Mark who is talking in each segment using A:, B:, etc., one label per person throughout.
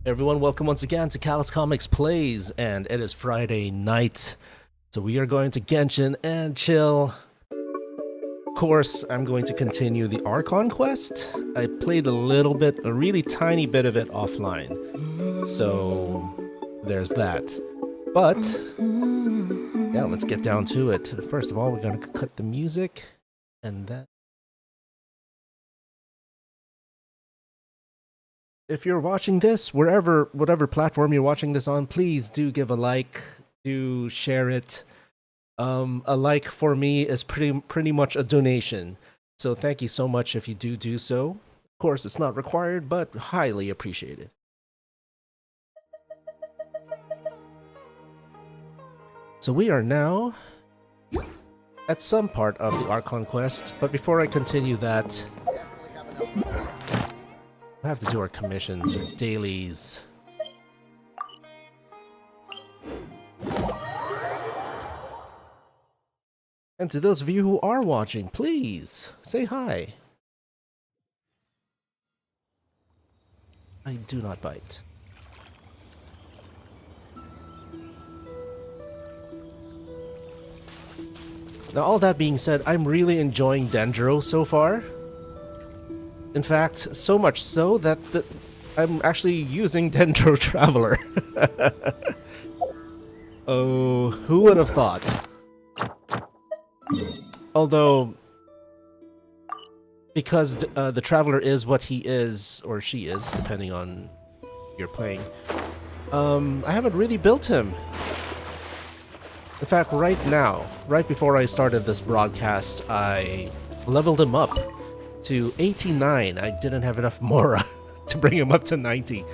A: Everyone, welcome once again to Callus Comics Plays, and it is Friday night, so we are going to Genshin and chill. Of course, I'm going to continue the Archon Quest. I played a little bit, a really tiny bit of it offline, so there's that. But, yeah, let's get down to it. First of all, we're going to cut the music, and then... If you're watching this, whatever platform you're watching this on, please do give a like, do share it. A like for me is pretty much a donation. So thank you so much if you do so. Of course, it's not required, but highly appreciated. So we are now at some part of the Archon Quest, but before I continue that, I have to do our commissions or dailies. And to those of you who are watching, please say hi. I do not bite. Now, all that being said, I'm really enjoying Dendro so far. In fact, so much so that I'm actually using Dendro Traveler. Oh, who would have thought? Although, because the Traveler is what he is, or she is, depending on who you're playing, I haven't really built him. In fact, right now, right before I started this broadcast, I leveled him up to 89. I didn't have enough Mora to bring him up to 90.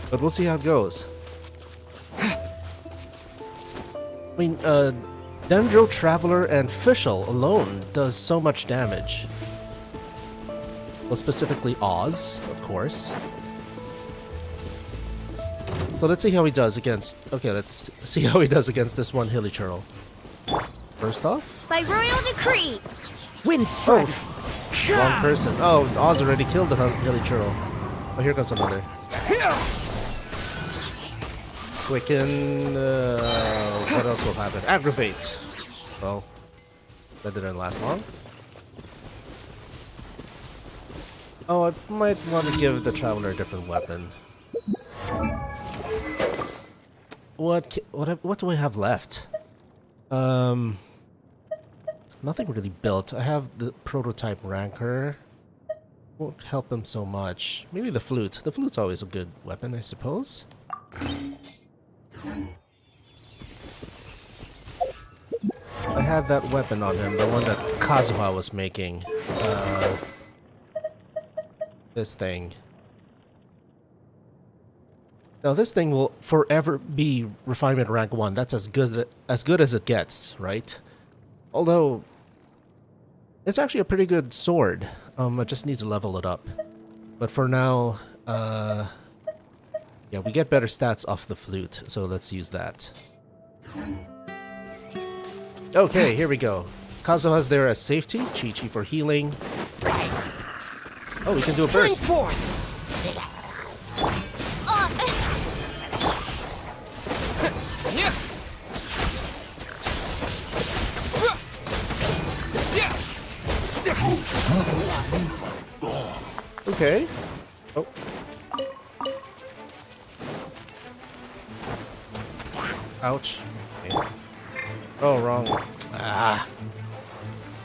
A: But we'll see how it goes. I mean, Dendro Traveler and Fischl alone does so much damage. Well, specifically Oz, of course. So let's see how he does against... Okay, let's see how he does against this one Hilly Churl. First off...
B: By royal decree!
C: Wind strike!
A: Wrong person. Oh, Oz already killed the Hilly Churl. Oh, here comes another. Quicken... what else will happen? Aggravate! Well, that didn't last long. Oh, I might want to give the Traveler a different weapon. What do I have left? Nothing really built. I have the prototype Rancor. Won't help him so much. Maybe the flute. The flute's always a good weapon, I suppose. I had that weapon on him, the one that Kazuha was making. This thing. Now this thing will forever be refinement rank 1. That's as good as it gets, right? Although it's actually a pretty good sword. I just need to level it up. But for now, yeah, we get better stats off the flute, so let's use that. Okay, here we go. Kazuha's there as safety, Chi-Chi for healing. Oh, we can do a burst. Okay. Oh. Ouch. Okay. Oh, wrong. Ah.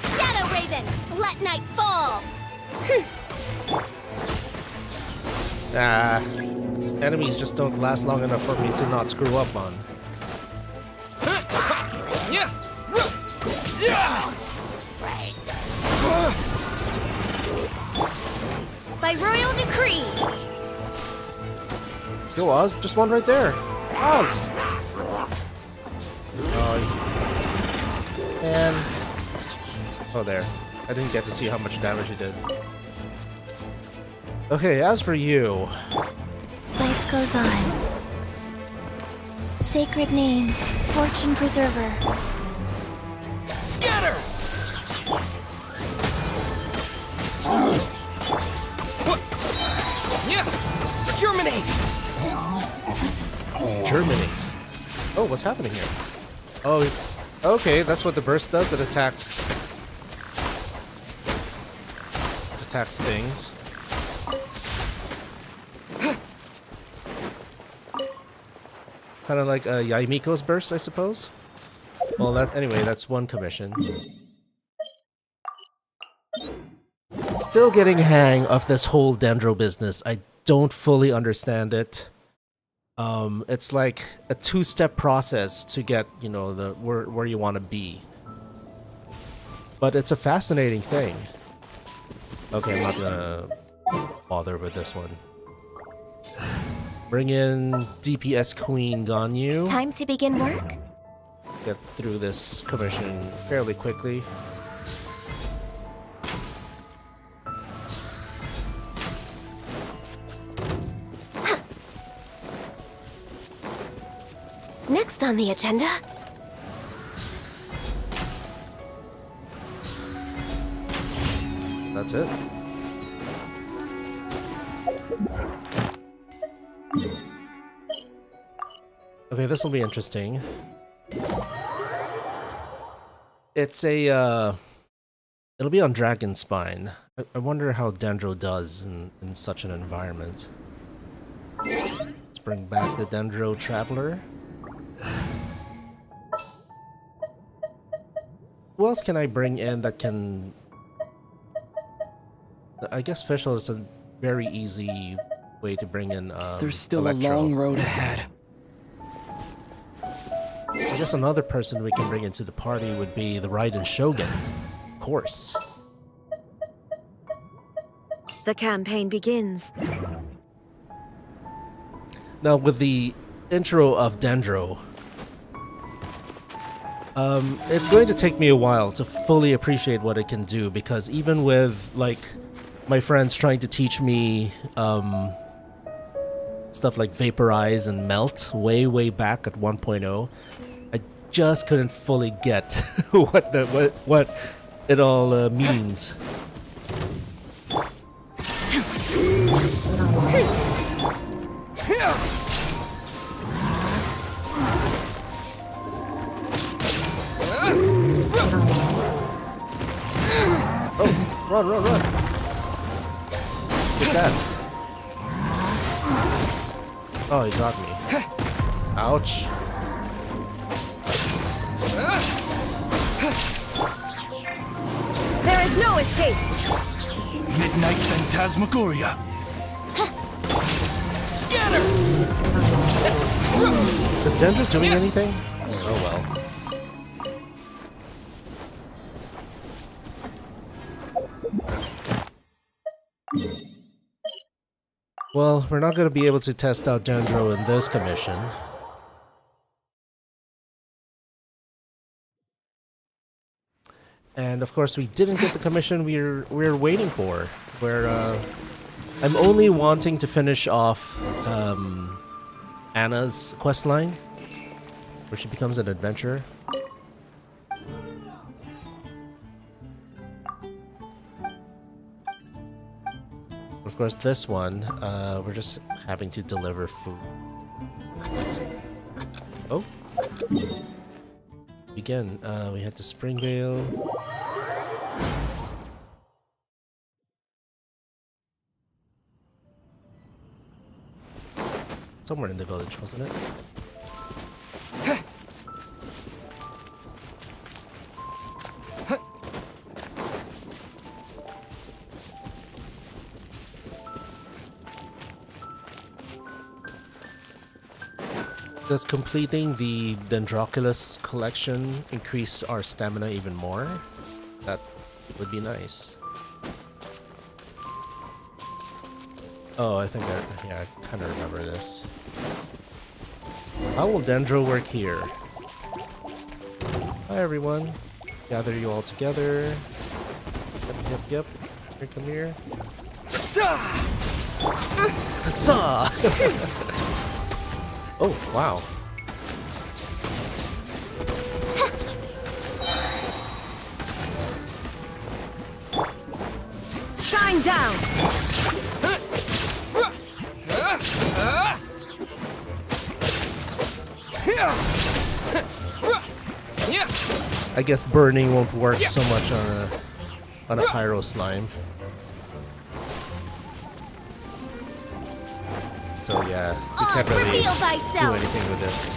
B: Shadow Raven! Let night fall!
A: Ah. These enemies just don't last long enough for me to not screw up on.
B: By royal decree!
A: Yo, Oz, just one right there. Oz! Oh, he's... Man. Oh, there. I didn't get to see how much damage he did. Okay, as for you...
B: Life goes on. Sacred name, fortune preserver.
C: Scatter! Germinate!
A: Germinate. Oh, what's happening here? Oh, okay, that's what the burst does. It attacks. It attacks things. Kind of like Yaimiko's burst, I suppose. Well, anyway, that's one commission. Still getting hang of this whole Dendro business. I don't fully understand it. It's like a two-step process to get, you know, where you want to be. But it's a fascinating thing. Okay, I'm not gonna bother with this one. Bring in DPS Queen Ganyu.
B: Time to begin work?
A: Get through this commission fairly quickly.
B: Next on the agenda.
A: That's it. Okay, this will be interesting. It's a, it'll be on Dragon Spine. I wonder how Dendro does in such an environment. Let's bring back the Dendro Traveler. Who else can I bring in that can... I guess Fischl is a very easy way to bring in
C: There's still
A: Electro.
C: a long road ahead.
A: I guess another person we can bring into the party would be the Raiden Shogun. Of course.
D: The campaign begins.
A: Now, with the intro of Dendro, it's going to take me a while to fully appreciate what it can do, because even with, like, my friends trying to teach me stuff like Vaporize and Melt way back at 1.0, I just couldn't fully get what it all means. Oh, run! What's that? Oh, he got me. Ouch.
D: There is no escape!
C: Midnight Phantasmagoria. Scanner!
A: Is Dendro doing anything? Oh well. Well, we're not going to be able to test out Dendro in this commission. And of course, we didn't get the commission we're waiting for. Where I'm only wanting to finish off Anna's questline, where she becomes an adventurer. Of course, this one, we're just having to deliver food. Oh. Again, we had the Springvale. Somewhere in the village, wasn't it? Does completing the Dendroculus collection increase our stamina even more? That would be nice. Oh, I think I kind of remember this. How will Dendro work here? Hi everyone. Gather you all together. Yep. Here, come here. Huzzah! Oh, wow.
D: Shine down!
A: I guess burning won't work so much on a pyro slime. So yeah, we can't really
B: reveal
A: do
B: thyself.
A: anything with this.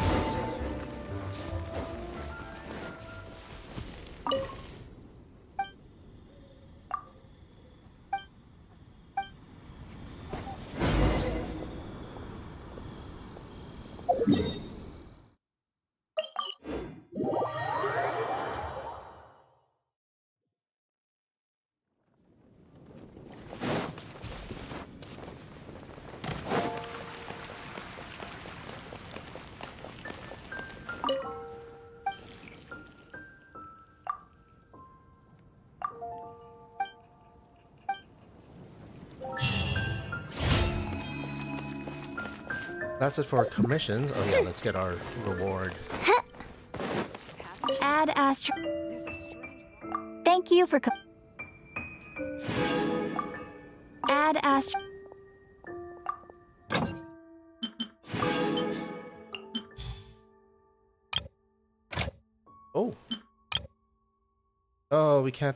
A: That's it for commissions. Oh yeah, let's get our reward.
B: Add Astro. Thank you for. Add Astro.
A: Oh. Oh, we can't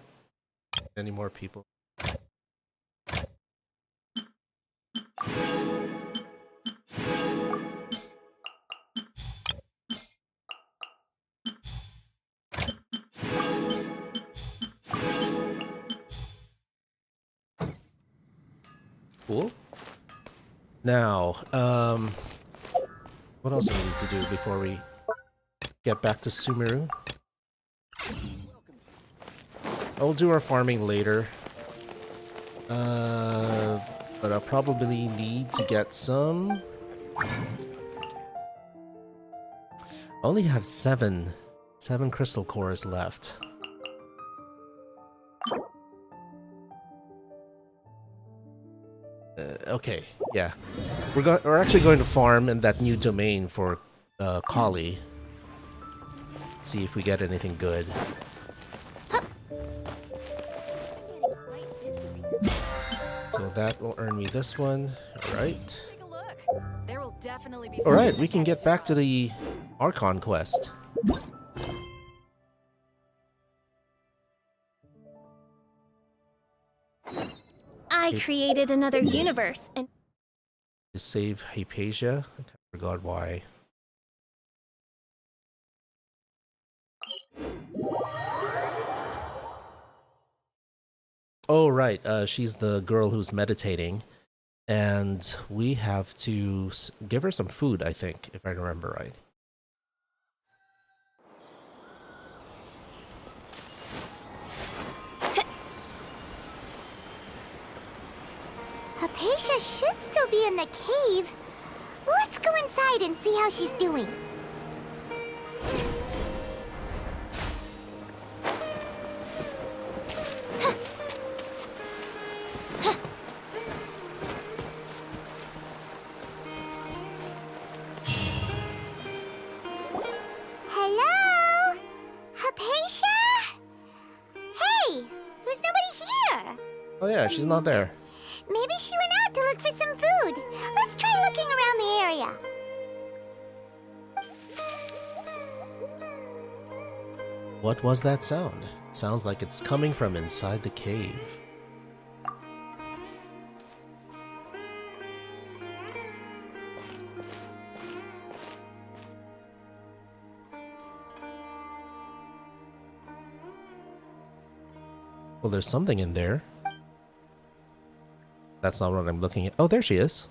A: any more people. Cool. Now, what else do we need to do before we get back to Sumeru? I'll do our farming later. But I'll probably need to get some. I only have seven crystal cores left. Okay, yeah. We're actually going to farm in that new domain for Collei. See if we get anything good. So that will earn me this one. Alright. Alright, we can get back to the Archon Quest.
B: I created another universe and.
A: To save Hypatia. I forgot why. Oh, right. She's the girl who's meditating. And we have to give her some food, I think, if I remember right.
E: Hypatia should still be in the cave. Let's go inside and see how she's doing. Hello? Hypatia? Hey, there's nobody here.
A: Oh yeah, she's not there.
E: Maybe she went out to look for some food. Let's try looking around the area.
A: What was that sound? It sounds like it's coming from inside the cave. Well, there's something in there. That's not what I'm looking at. Oh, there she is.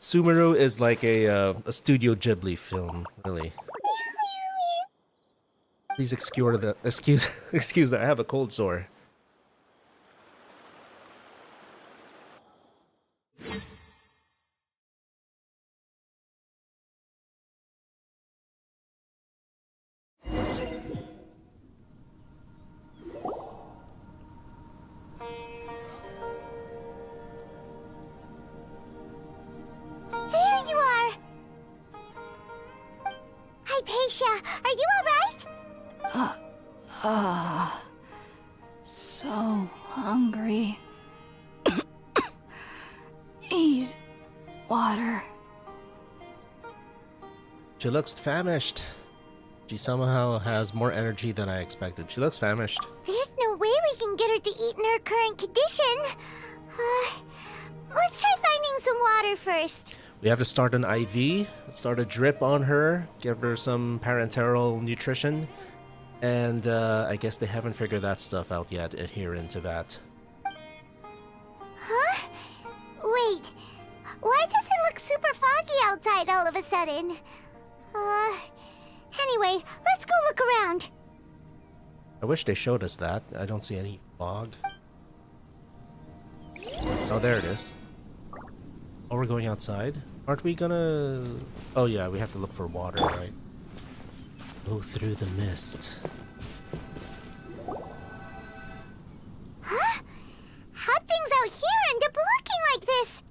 A: Sumeru is like a Studio Ghibli film, really. Please excuse that. I have a cold sore.
E: There you are! Hypatia, are you alright?
F: So hungry.
D: need water.
A: She looks famished. She somehow has more energy than I expected. She looks famished.
E: There's no way we can get her to eat in her current condition. Let's try finding some water first.
A: We have to start an IV, start a drip on her, give her some parenteral nutrition, and I guess they haven't figured that stuff out yet adherent to that.
E: Huh? Wait, why does it look super foggy outside all of a sudden? Anyway, let's go look around.
A: I wish they showed us that. I don't see any fog. Oh, there it is. Oh, we're going outside? Aren't we gonna... Oh yeah, we have to look for water, right? Go through the mist.
E: Huh? How'd things out here end up looking like this?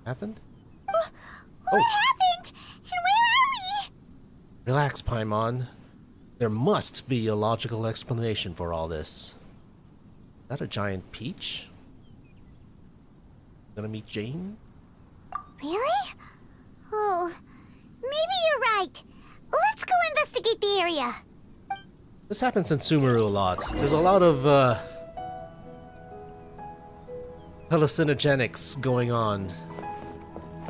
A: Happened?
E: What happened? And where are we?
A: Relax, Paimon. There must be a logical explanation for all this. Is that a giant peach? Gonna meet Jane?
E: Really? Oh, maybe you're right. Let's go investigate the area.
A: This happens in Sumeru a lot. There's a lot of hallucinogenics going on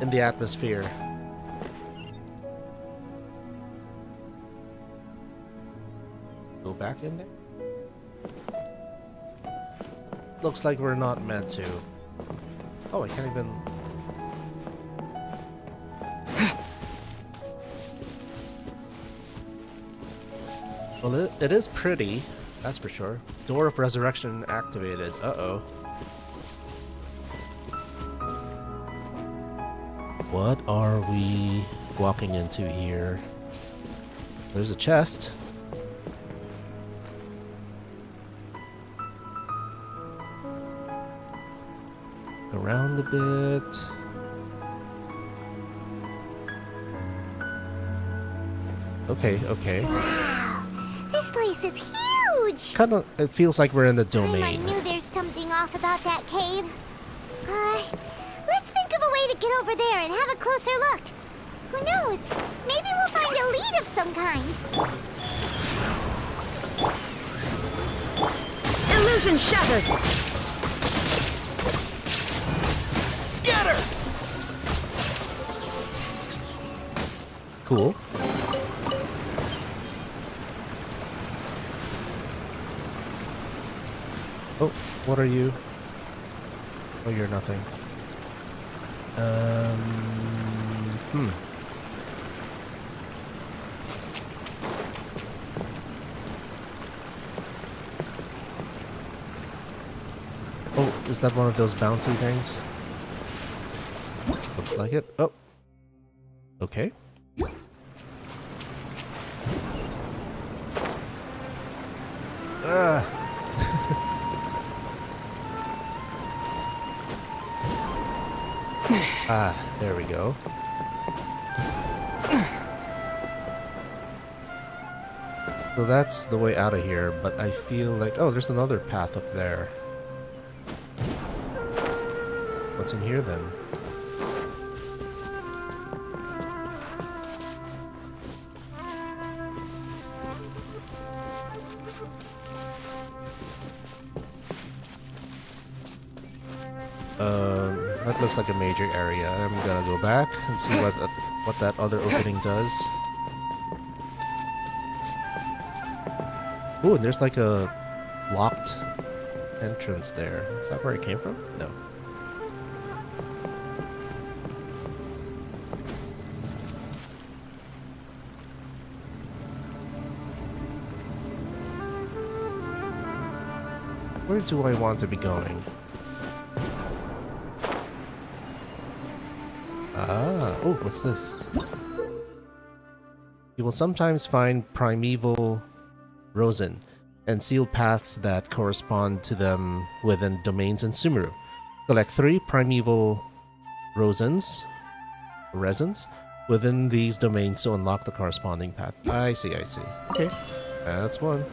A: in the atmosphere. Go back in there? Looks like we're not meant to. Oh, I can't even... Well, it is pretty, that's for sure. Door of Resurrection activated. Uh-oh. What are we walking into here? There's a chest. Around a bit. Okay.
E: Wow, this place is huge.
A: Kind of, it feels like we're in the
E: I
A: domain.
E: knew there's something off about that cave. Let's think of a way to get over there and have a closer look. Who knows? Maybe we'll find a lead of some kind.
D: Illusion shattered!
C: Scatter!
A: Cool. Oh, what are you? Oh, you're nothing. Oh, is that one of those bouncy things? Looks like it. Oh. Okay. Ah. Ah, there we go. So that's the way out of here, but I feel like... Oh, there's another path up there. What's in here then? That looks like a major area. I'm gonna go back and see what that other opening does. Ooh, and there's like a locked entrance there. Is that where it came from? No. Where do I want to be going? Ah, oh, what's this? You will sometimes find primeval rosin and sealed paths that correspond to them within domains in Sumeru. Collect 3 primeval resins within these domains to unlock the corresponding path. I see. Okay, that's one.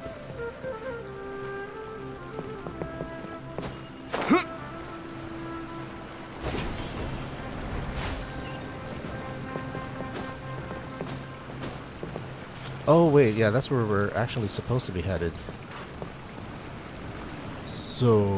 A: Oh wait, yeah, that's where we're actually supposed to be headed. So...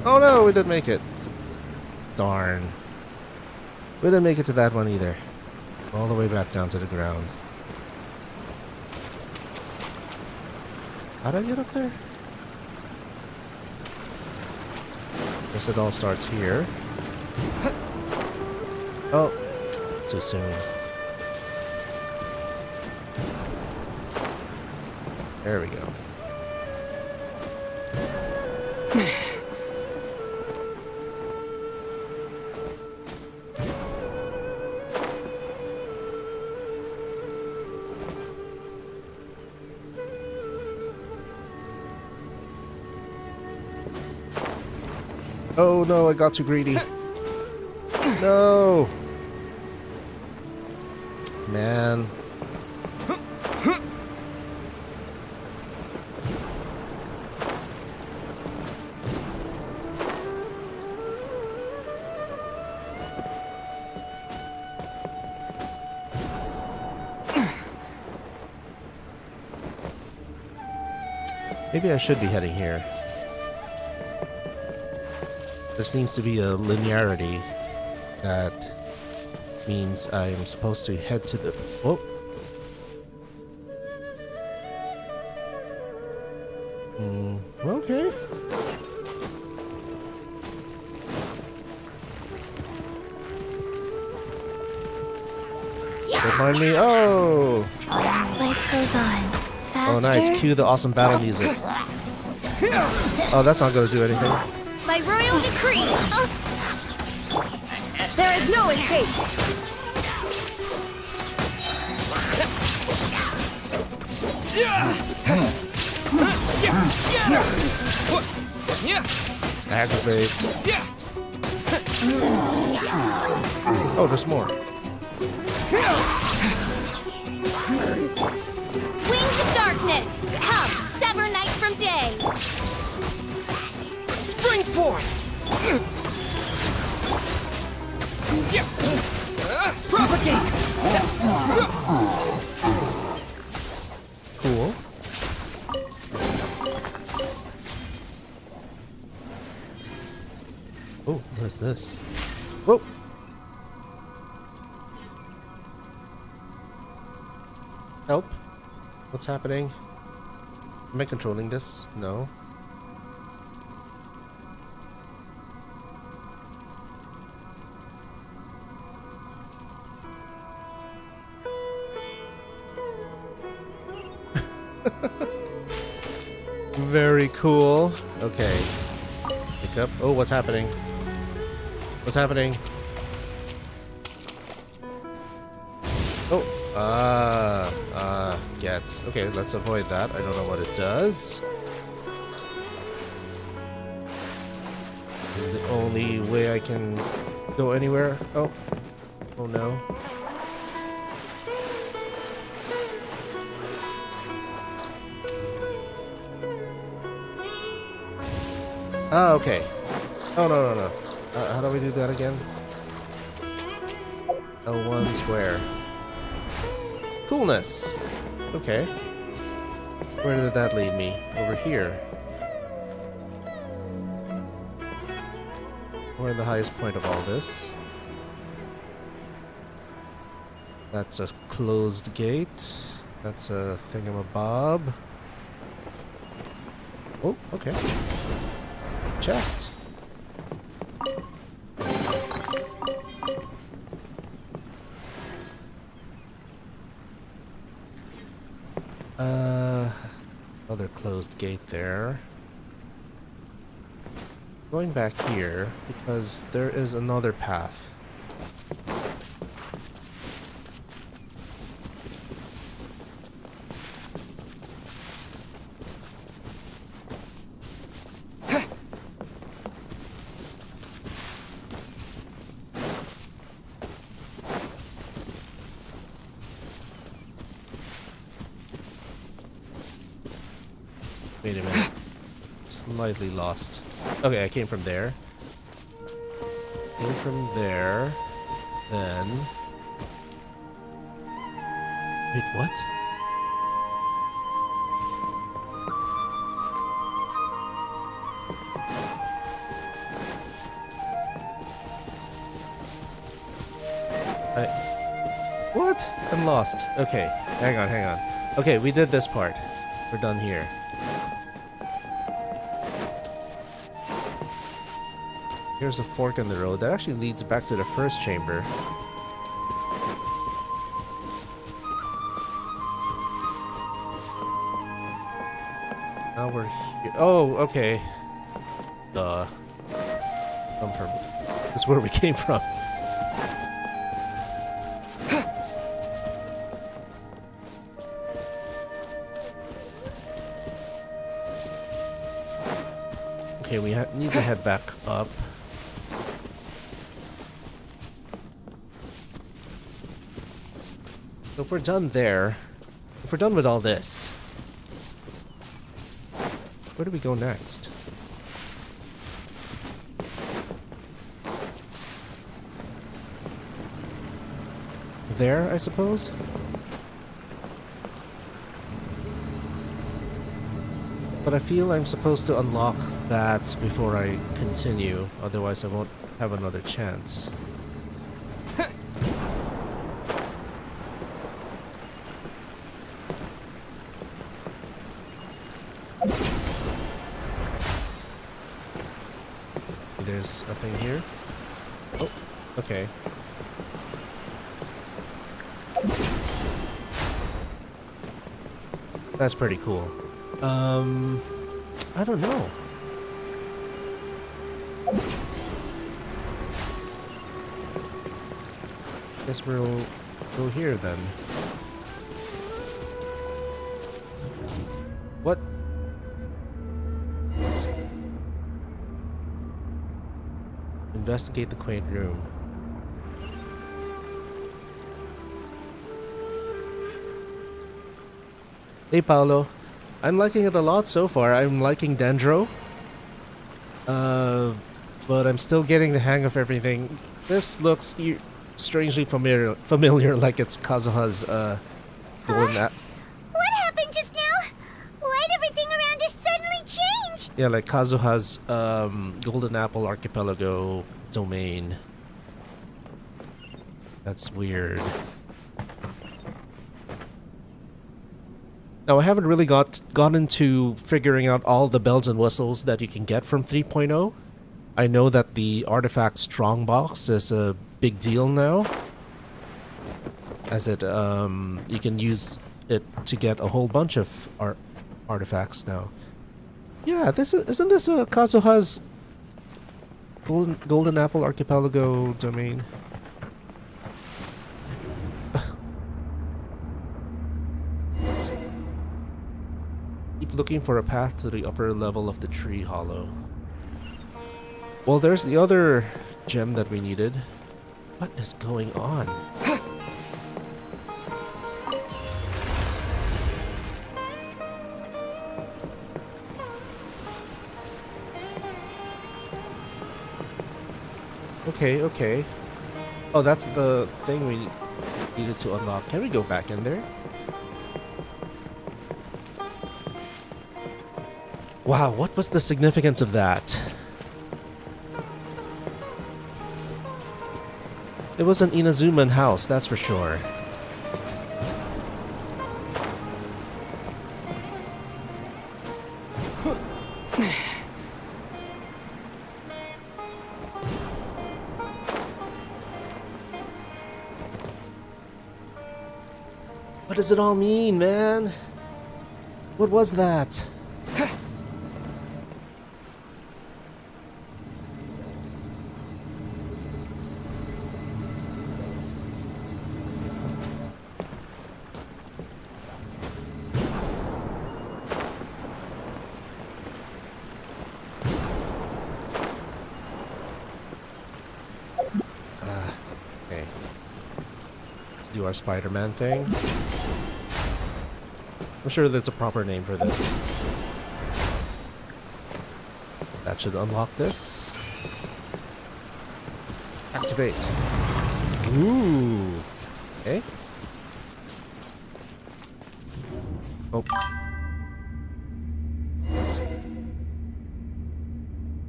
A: Oh no, we didn't make it. Darn. We didn't make it to that one either. All the way back down to the ground. How'd I get up there? Guess it all starts here. Oh, too soon. There we go. Oh no, I got too greedy. No! Man. Maybe I should be heading here. There seems to be a linearity that means I'm supposed to head to the... Oh! Okay. Don't mind me. Oh!
B: Life goes on. Faster.
A: Oh, nice. Cue the awesome battle music. Oh, that's not going to do anything.
B: By royal decree.
D: There is no escape.
C: Scatter!
A: Aggravate. Oh, there's more.
B: Wings of darkness. Come, sever night from day.
C: Spring forth! Propagate!
A: Cool. Oh, what is this? Whoa! Help! What's happening? Am I controlling this? No. Very cool. Okay. Pick up. Oh, what's happening? What's happening? Oh, gets. Okay, let's avoid that. I don't know what it does. This is the only way I can go anywhere. Oh. Oh no. Ah, okay. Oh, no, no, no. How do we do that again? L1 square. Coolness! Okay. Where did that lead me? Over here. We're in the highest point of all this. That's a closed gate. That's a thingamabob. Oh, okay. Chest. Another closed gate there. Going back here because there is another path. Wait a minute. Slightly lost. Okay, I came from there. Came from there. Then... Wait, what? What? I'm lost. Okay, hang on, hang on. Okay, we did this part. We're done here. Here's a fork in the road that actually leads back to the first chamber. Now we're here. Oh, okay. Duh. Come from. This is where we came from. Okay, we need to head back up. So if we're done there, if we're done with all this, where do we go next? There, I suppose? But I feel I'm supposed to unlock that before I continue, otherwise I won't have another chance. There's a thing here. Oh, okay. That's pretty cool. I don't know. Guess we'll go here then. What? Investigate the quaint room. Hey Paolo, I'm liking it a lot so far. I'm liking Dendro. But I'm still getting the hang of everything. This looks strangely familiar like it's Kazuha's golden app.
E: What happened just now? Why'd everything around us suddenly change?
A: Yeah, like Kazuha's Golden Apple Archipelago domain. That's weird. Now, I haven't really gotten into figuring out all the bells and whistles that you can get from 3.0. I know that the artifact strongbox is a big deal now, as it you can use it to get a whole bunch of artifacts now. Yeah, isn't this a Kazuha's Golden Apple Archipelago domain? Keep looking for a path to the upper level of the tree hollow. Well, there's the other gem that we needed. What is going on? Okay, okay. Oh, that's the thing we needed to unlock. Can we go back in there? Wow, what was the significance of that? It was an Inazuman house, that's for sure. What does it all mean, man? What was that? Let's do our Spider-Man thing. I'm sure there's a proper name for this. That should unlock this. Activate. Ooh. Okay. Oh.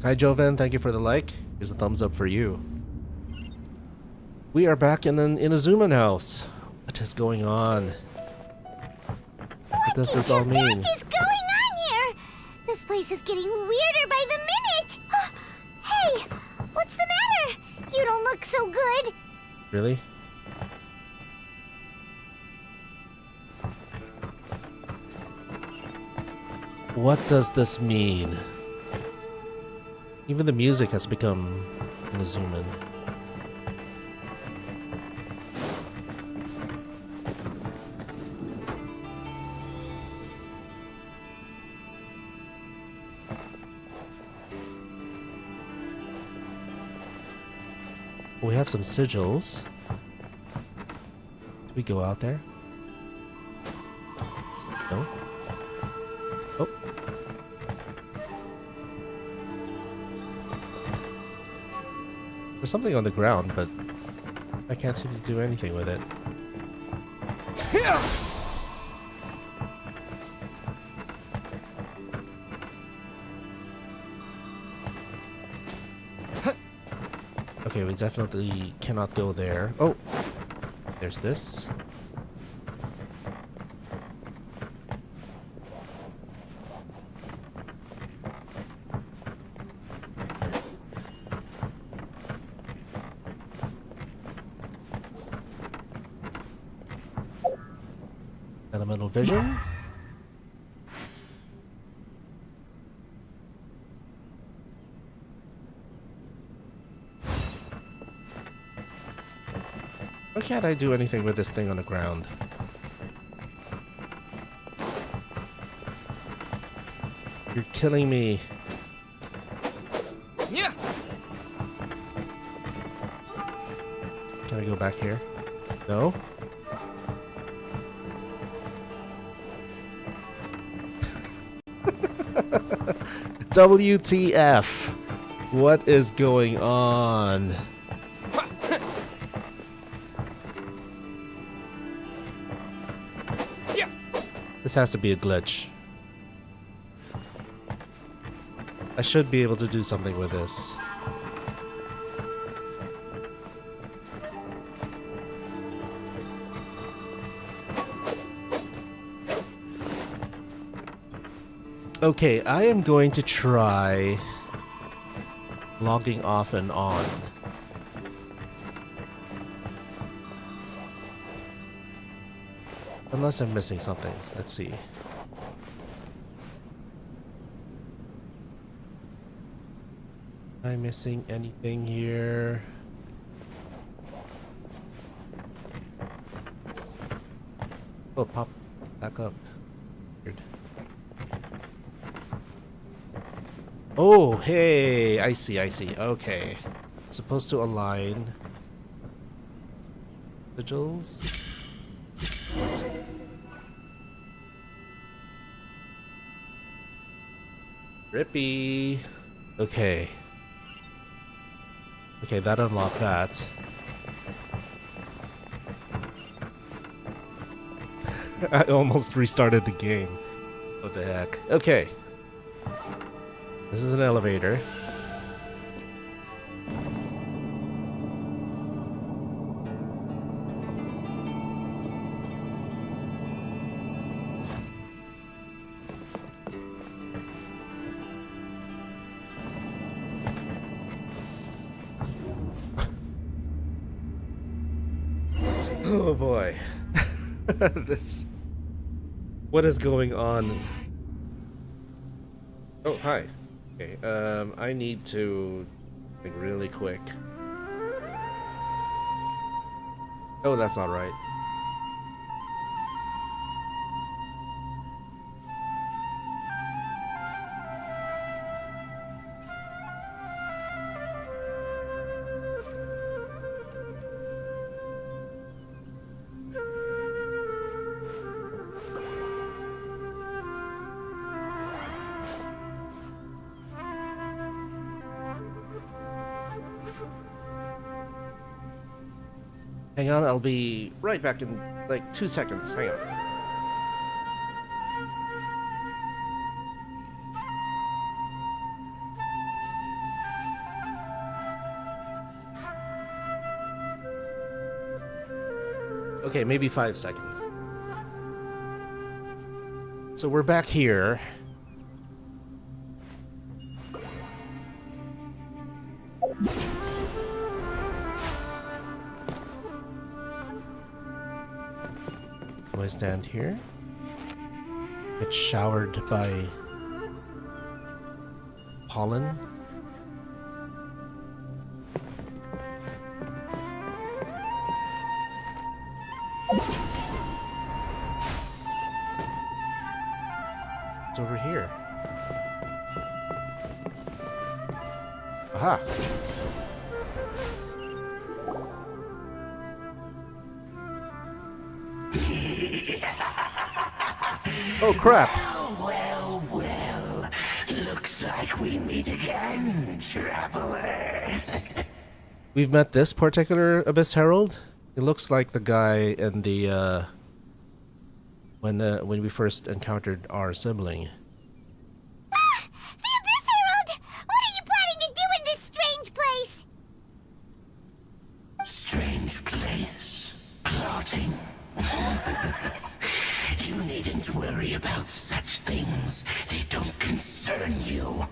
A: Hi Joven, thank you for the like. Here's a thumbs up for you. We are back in an Inazuman house. What is going on? What does this all mean?
E: What is going on here? This place is getting weirder by the minute. Hey, what's the matter? You don't look so good.
A: Really? What does this mean? Even the music has become Inazuman. We have some sigils. Do we go out there? No? Oh. There's something on the ground, but I can't seem to do anything with it. Okay, we definitely cannot go there. Oh! There's this. Elemental vision. Why can't I do anything with this thing on the ground? You're killing me.
C: Yeah.
A: Can I go back here? No? WTF? What is going on? This has to be a glitch. I should be able to do something with this. Okay, I am going to try logging off and on. Unless I'm missing something. Let's see. Am I missing anything here? Oh, pop back up. Weird. Oh, hey! I see, I see. Okay. I'm supposed to align sigils. Rippy. Okay. Okay, that unlocked that. I almost restarted the game. What the heck? Okay. This is an elevator. Oh boy. This... What is going on? Oh, hi. Okay, I need to think really quick. Oh, that's not right. Hang on, I'll be right back in like 2 seconds. Hang on. Okay, maybe 5 seconds. So we're back here. Do I stand here? Get showered by pollen? It's over here. Aha! Oh crap!
F: Well, looks like we meet again, traveler.
A: We've met this particular Abyss Herald. It looks like the guy in the when we first encountered our sibling.
E: Ah! The Abyss Herald! What are you planning to do in this strange place?
F: Strange place. Plotting. You needn't worry about such things. They don't concern you.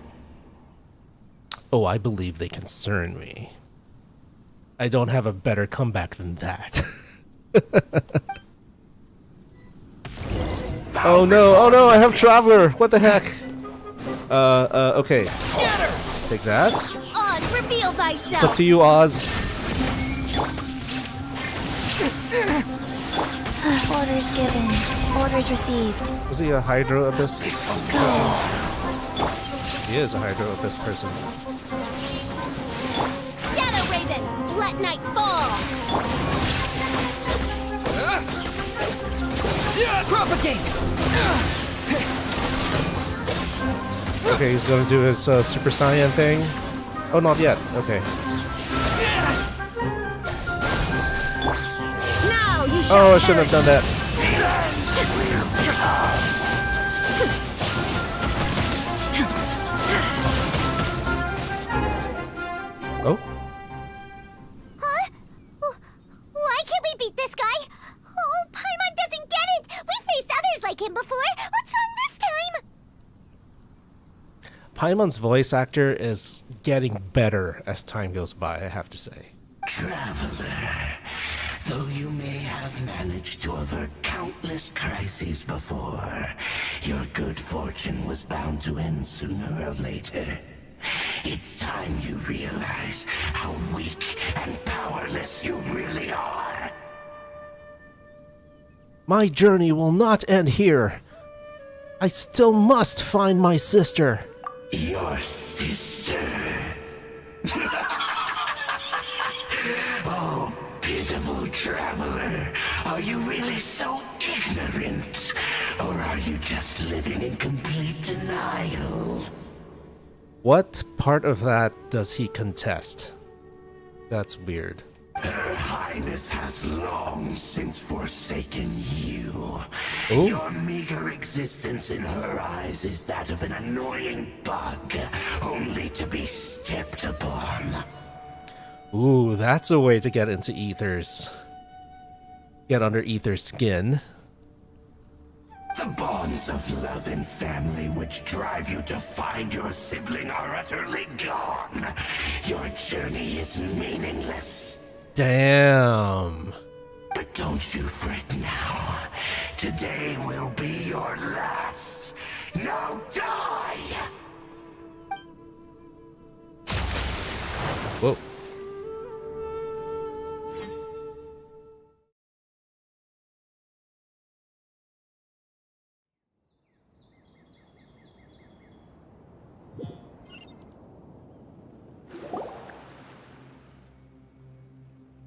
A: Oh, I believe they concern me. I don't have a better comeback than that. Oh no, I have Traveler! What the heck? Okay. Take that.
B: Oz, reveal thyself.
A: It's up to you, Oz.
B: Orders given. Orders received.
A: Was he a Hydro Abyss? He is a Hydro Abyss person.
B: Shadow Raven, let night fall.
C: Propagate!
A: Okay, he's going to do his Super Saiyan thing. Oh, not yet. Okay.
D: Now you shall
A: Oh, I shouldn't have done that. Oh?
E: Huh? Why can't we beat this guy? Oh, Paimon doesn't get it! We faced others like him before! What's wrong this time?
A: Paimon's voice actor is getting better as time goes by, I have to say.
F: Traveler, though you may have managed to avert countless crises before, your good fortune was bound to end sooner or later. It's time you realize how weak and powerless you really are.
A: My journey will not end here. I still must find my sister.
F: Your sister. Oh, pitiful traveler. Are you really so ignorant? Or are you just living in complete denial?
A: What part of that does he contest? That's weird.
F: Her Highness has long since forsaken you.
A: Oh?
F: Your meager existence in her eyes is that of an annoying bug, only to be stepped upon.
A: Ooh, that's a way to get into Aether's. Get under Aether's skin.
F: The bonds of love and family which drive you to find your sibling are utterly gone. Your journey is meaningless.
A: Damn.
F: But don't you fret now. Today will be your last. Now die!
A: Whoa.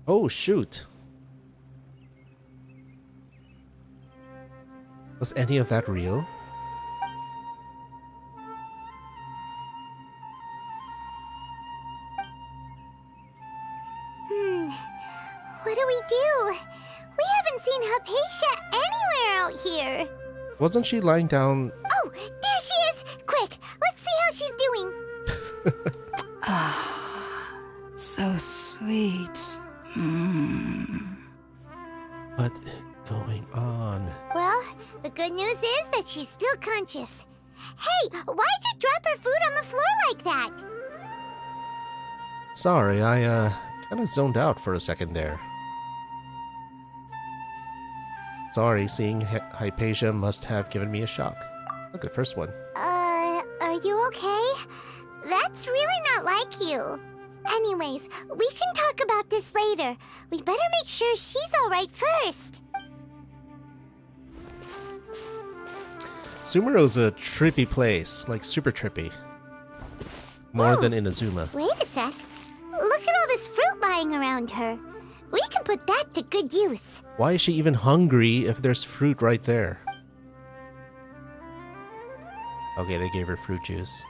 A: Oh, shoot. Was any of that real?
E: What do we do? We haven't seen Hypatia anywhere out here.
A: Wasn't she lying down?
E: Oh, there she is! Quick, let's see how she's doing.
D: So sweet.
A: What going on?
E: Well, the good news is that she's still conscious. Hey, why'd you drop her food on the floor like that?
A: Sorry, I kind of zoned out for a second there. Sorry, seeing Hypatia must have given me a shock. Okay, first one.
E: Are you okay? That's really not like you. Anyways, we can talk about this later. We better make sure she's alright first.
A: Sumeru's a trippy place, like super trippy. More
E: Whoa.
A: than Inazuma.
E: Wait a sec. Look at all this fruit lying around her. We can put that to good use.
A: Why is she even hungry if there's fruit right there? Okay, they gave her fruit juice.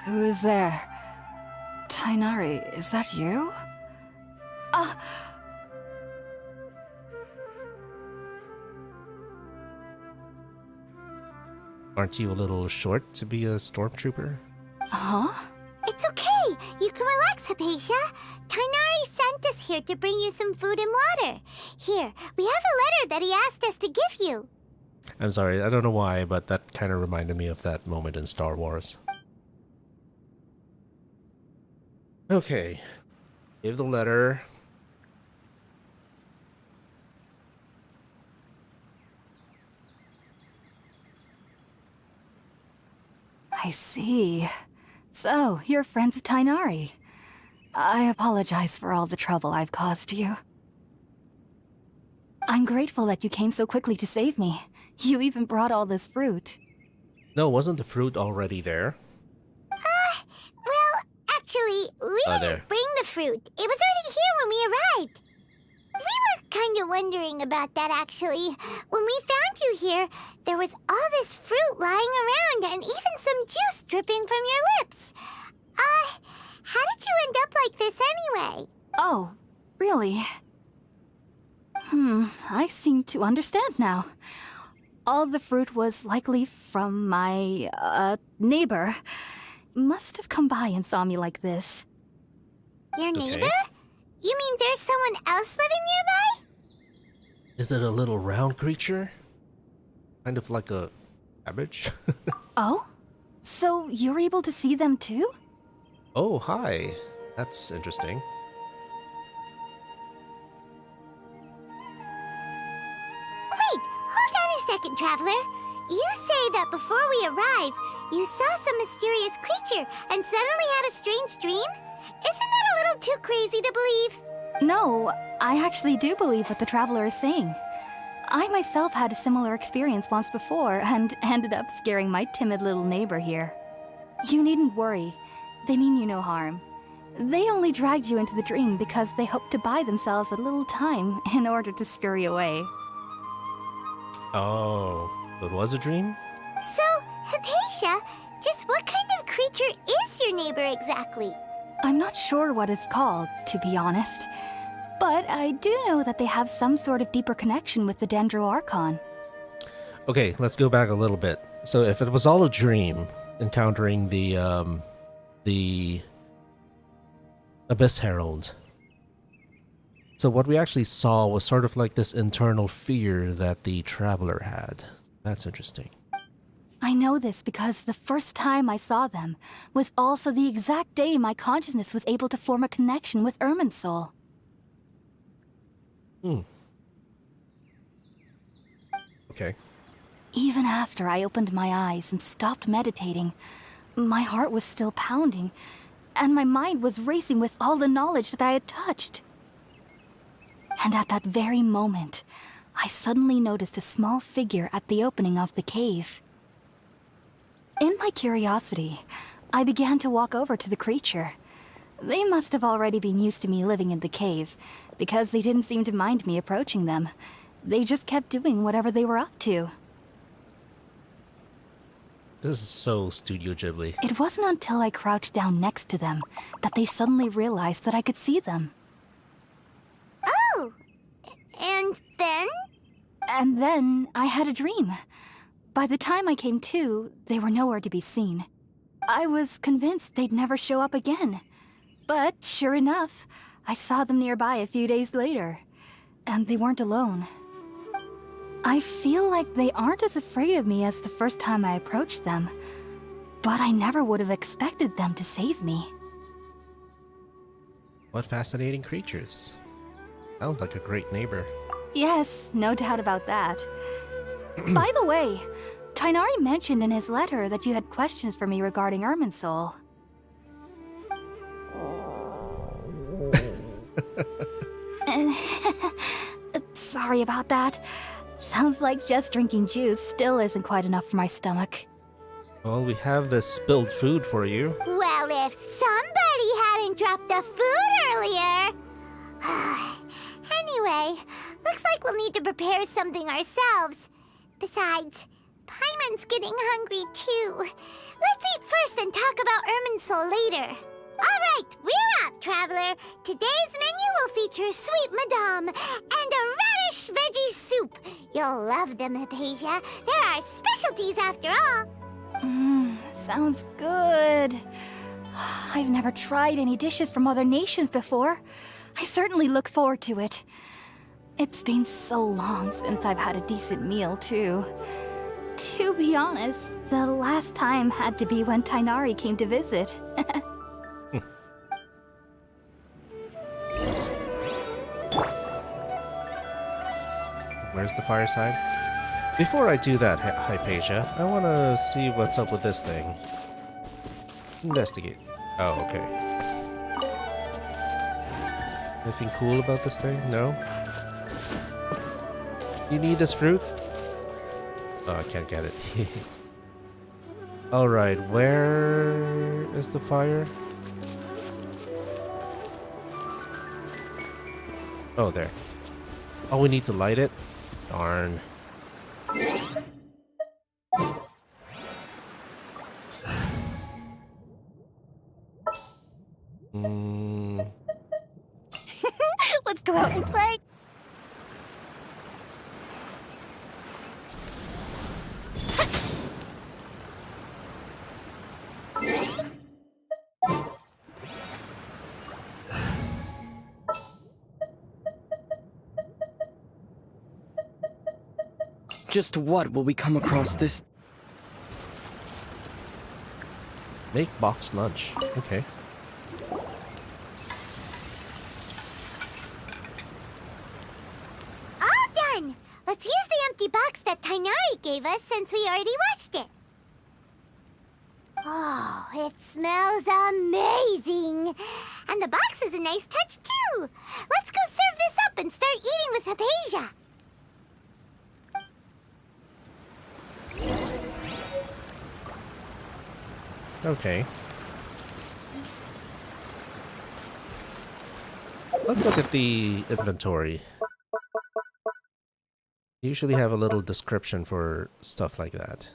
D: Who is there? Tainari, is that you?
A: Aren't you a little short to be a stormtrooper?
D: Huh?
E: It's okay. You can relax, Hypatia. Tainari sent us here to bring you some food and water. Here, we have a letter that he asked us to give you.
A: I'm sorry, I don't know why, but that kind of reminded me of that moment in Star Wars. Okay. Give the letter.
D: I see. So, you're friends of Tainari. I apologize for all the trouble I've caused you. I'm grateful that you came so quickly to save me. You even brought all this fruit.
A: No, wasn't the fruit already there?
E: Well, actually, we
A: there.
E: didn't bring the fruit. It was already here when we arrived. We were kind of wondering about that, actually. When we found you here, there was all this fruit lying around and even some juice dripping from your lips. How did you end up like this anyway?
D: Oh, really? I seem to understand now. All the fruit was likely from my, neighbor. Must have come by and saw me like this.
E: Your
A: Okay.
E: neighbor? You mean there's someone else living nearby?
A: Is it a little round creature? Kind of like a cabbage?
D: Oh? So you're able to see them too?
A: Oh, hi. That's interesting.
E: Wait, hold on a second, Traveler. You say that before we arrived, you saw some mysterious creature and suddenly had a strange dream? Isn't that a little too crazy to believe?
D: No, I actually do believe what the Traveler is saying. I myself had a similar experience once before and ended up scaring my timid little neighbor here. You needn't worry. They mean you no harm. They only dragged you into the dream because they hoped to buy themselves a little time in order to scurry away.
A: Oh, it was a dream?
E: So, Hypatia, just what kind of creature is your neighbor exactly?
D: I'm not sure what it's called, to be honest. But I do know that they have some sort of deeper connection with the Dendro Archon.
A: Okay, let's go back a little bit. So if it was all a dream, encountering the Abyss Herald. So what we actually saw was sort of like this internal fear that the Traveler had. That's interesting.
D: I know this because the first time I saw them was also the exact day my consciousness was able to form a connection with Irminsul.
A: Okay.
D: Even after I opened my eyes and stopped meditating, my heart was still pounding, and my mind was racing with all the knowledge that I had touched. And at that very moment, I suddenly noticed a small figure at the opening of the cave. In my curiosity, I began to walk over to the creature. They must have already been used to me living in the cave, because they didn't seem to mind me approaching them. They just kept doing whatever they were up to.
A: This is so Studio Ghibli.
D: It wasn't until I crouched down next to them that they suddenly realized that I could see them.
E: Oh! And then?
D: And then I had a dream. By the time I came to, they were nowhere to be seen. I was convinced they'd never show up again. But sure enough, I saw them nearby a few days later. And they weren't alone. I feel like they aren't as afraid of me as the first time I approached them. But I never would have expected them to save me.
A: What fascinating creatures. Sounds like a great neighbor.
D: Yes, no doubt about that. By the way, Tainari mentioned in his letter that you had questions for me regarding Irminsul. Sorry about that. Sounds like just drinking juice still isn't quite enough for my stomach.
A: Well, we have the spilled food for you.
E: Well, if somebody hadn't dropped the food earlier... Anyway, looks like we'll need to prepare something ourselves. Besides, Paimon's getting hungry too. Let's eat first and talk about Irminsul later. Alright, we're up, traveler. Today's menu will feature sweet madame and a radish veggie soup. You'll love them, Hypatia. They're our specialties after all.
D: Sounds good. I've never tried any dishes from other nations before. I certainly look forward to it. It's been so long since I've had a decent meal, too. To be honest, the last time had to be when Tainari came to visit.
A: Where's the fireside? Before I do that, Hypatia, I want to see what's up with this thing. Investigate. Oh, okay. Anything cool about this thing? No? You need this fruit? Oh, I can't get it. Alright, where is the fire? Oh, there. Oh, we need to light it? Darn.
D: Let's go out and play.
C: Just what will we come across this?
A: Make box lunch. Okay.
E: All done! Let's use the empty box that Tainari gave us since we already watched it. Oh, it smells amazing! And the box is a nice touch, too! Let's go serve this up and start eating with Hypatia!
A: Okay. Let's look at the inventory. Usually have a little description for stuff like that.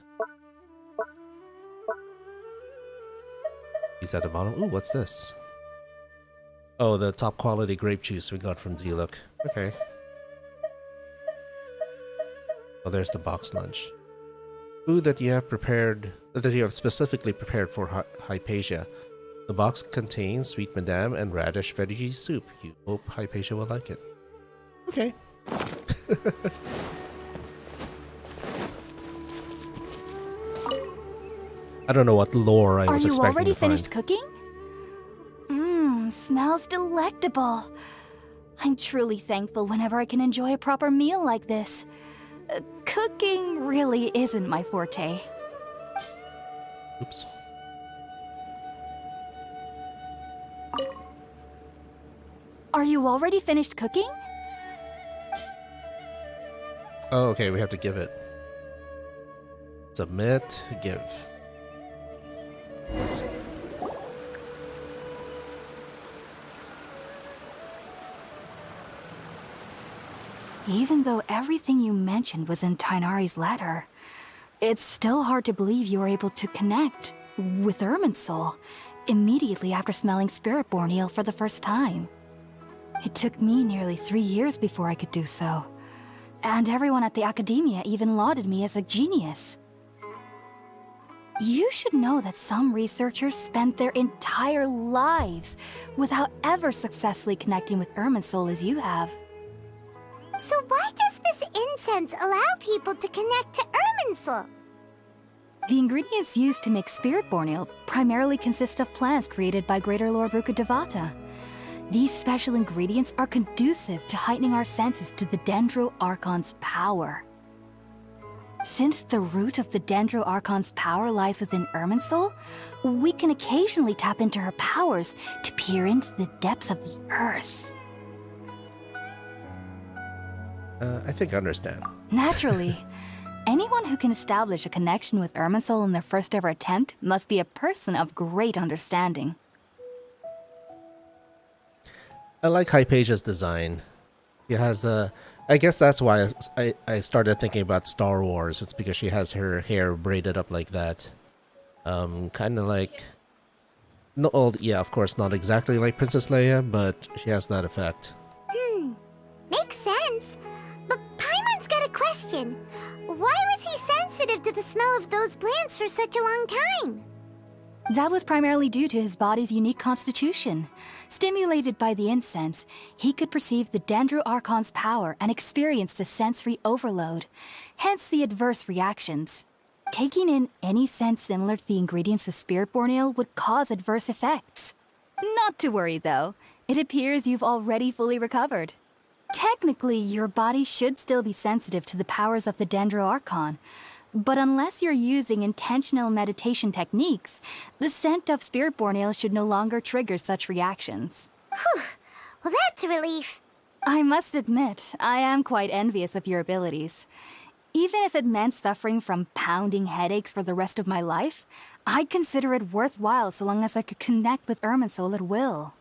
A: He's at the bottom. Ooh, what's this? Oh, the top quality grape juice we got from D-Look. Okay. Oh, there's the box lunch. Food that you have prepared, that you have specifically prepared for Hypatia. The box contains sweet madame and radish veggie soup. You hope Hypatia will like it. Okay. I don't know what lore I was expecting to find.
D: Are you already finished cooking? Smells delectable. I'm truly thankful whenever I can enjoy a proper meal like this. Cooking really isn't my forte.
A: Oops.
D: Are you already finished cooking?
A: Oh, okay, we have to give it. Submit, give.
D: Even though everything you mentioned was in Tainari's letter, It's still hard to believe you were able to connect with Irminsul immediately after smelling Spiritborn eel for the first time. It took me nearly 3 years before I could do so. And everyone at the Academia even lauded me as a genius. You should know that some researchers spent their entire lives without ever successfully connecting with Irminsul as you have.
E: So why does this incense allow people to connect to Irminsul?
D: The ingredients used to make Spiritborn eel primarily consist of plants created by Greater Lord Rukkhadevata. These special ingredients are conducive to heightening our senses to the Dendro Archon's power. Since the root of the Dendro Archon's power lies within Irminsul, we can occasionally tap into her powers to peer into the depths of the earth.
A: I think I understand.
D: Naturally. Anyone who can establish a connection with Irminsul in their first ever attempt must be a person of great understanding.
A: I like Hypatia's design. She has a... I guess that's why I started thinking about Star Wars. It's because she has her hair braided up like that. Kind of like... No, well, yeah, of course, not exactly like Princess Leia, but she has that effect.
E: Makes sense. But Paimon's got a question. Why was he sensitive to the smell of those plants for such a long time?
D: That was primarily due to his body's unique constitution. Stimulated by the incense, he could perceive the Dendro Archon's power and experienced a sensory overload, hence the adverse reactions. Taking in any scent similar to the ingredients of Spiritborn eel would cause adverse effects. Not to worry though, it appears you've already fully recovered. Technically, your body should still be sensitive to the powers of the Dendro Archon, but unless you're using intentional meditation techniques, the scent of Spiritborn eel should no longer trigger such reactions.
E: Whew. Well, that's a relief.
D: I must admit, I am quite envious of your abilities. Even if it meant suffering from pounding headaches for the rest of my life, I'd consider it worthwhile so long as I could connect with Irminsul at will.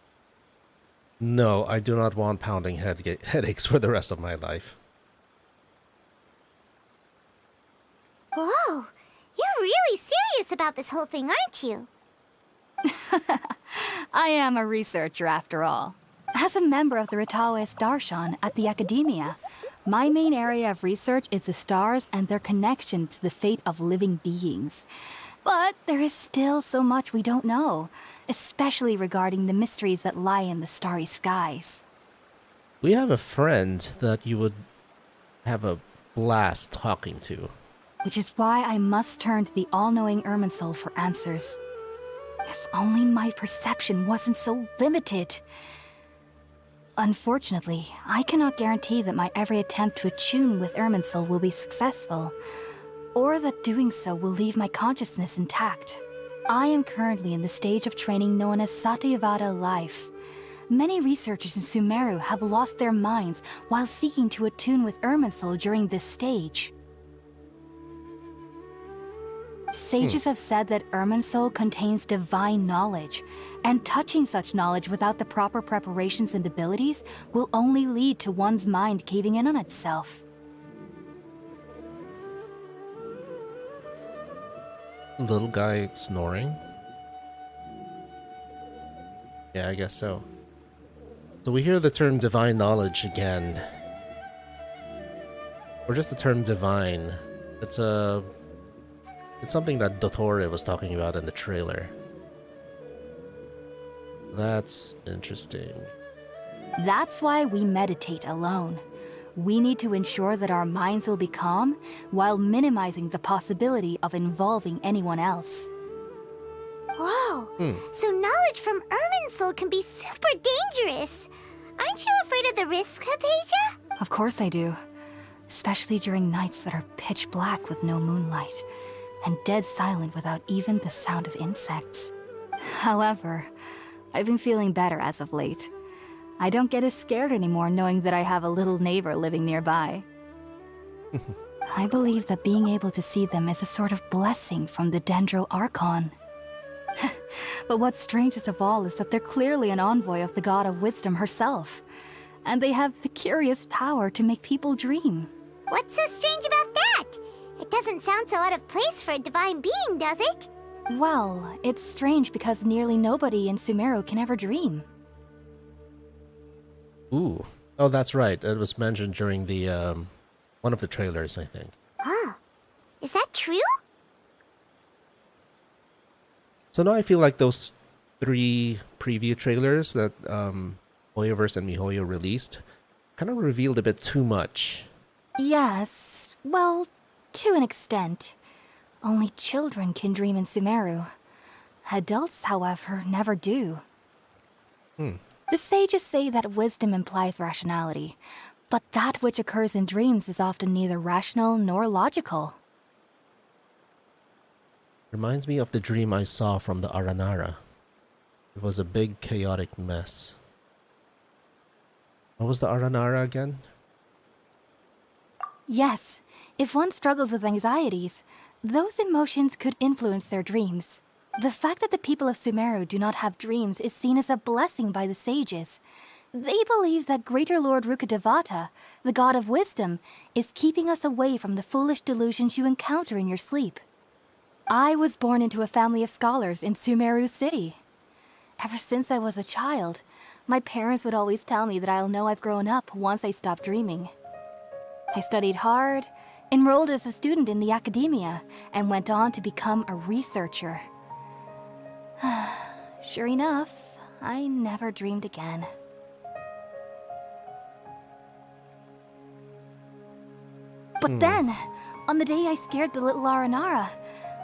A: No, I do not want pounding headaches for the rest of my life.
E: Whoa, you're really serious about this whole thing, aren't you?
D: I am a researcher after all. As a member of the Ritaoist Darshan at the Academia, my main area of research is the stars and their connection to the fate of living beings. But there is still so much we don't know, especially regarding the mysteries that lie in the starry skies.
A: We have a friend that you would have a blast talking to.
D: Which is why I must turn to the all-knowing Irminsul for answers. If only my perception wasn't so limited. Unfortunately, I cannot guarantee that my every attempt to attune with Irminsul will be successful, or that doing so will leave my consciousness intact. I am currently in the stage of training known as Satyavada life. Many researchers in Sumeru have lost their minds while seeking to attune with Irminsul during this stage. Sages have said that Irminsul contains divine knowledge, and touching such knowledge without the proper preparations and abilities will only lead to one's mind caving in on itself.
A: Little guy snoring? Yeah, I guess so. So we hear the term divine knowledge again. Or just the term divine. It's something that Dottore was talking about in the trailer. That's interesting.
D: That's why we meditate alone. We need to ensure that our minds will be calm while minimizing the possibility of involving anyone else.
E: Whoa, so knowledge from Irminsul can be super dangerous. Aren't you afraid of the risks, Hypatia?
D: Of course I do. Especially during nights that are pitch black with no moonlight, and dead silent without even the sound of insects. However, I've been feeling better as of late. I don't get as scared anymore knowing that I have a little neighbor living nearby. I believe that being able to see them is a sort of blessing from the Dendro Archon. But what's strangest of all is that they're clearly an envoy of the God of Wisdom herself, and they have the curious power to make people dream.
E: What's so strange about that? It doesn't sound so out of place for a divine being, does it?
D: Well, it's strange because nearly nobody in Sumeru can ever dream.
A: Ooh. Oh, that's right. It was mentioned during the one of the trailers, I think.
E: Oh, is that true?
A: So now I feel like those 3 preview trailers that Hoyoverse and MiHoYo released kind of revealed a bit too much.
D: Yes, well, to an extent. Only children can dream in Sumeru. Adults, however, never do. The sages say that wisdom implies rationality, but that which occurs in dreams is often neither rational nor logical.
A: Reminds me of the dream I saw from the Aranara. It was a big chaotic mess. What was the Aranara again?
D: Yes, if one struggles with anxieties, those emotions could influence their dreams. The fact that the people of Sumeru do not have dreams is seen as a blessing by the sages. They believe that Greater Lord Rukkhadevata, the god of wisdom, is keeping us away from the foolish delusions you encounter in your sleep. I was born into a family of scholars in Sumeru City. Ever since I was a child, my parents would always tell me that I'll know I've grown up once I stop dreaming. I studied hard, enrolled as a student in the academia, and went on to become a researcher. Sure enough, I never dreamed again. But then, on the day I scared the little Aranara,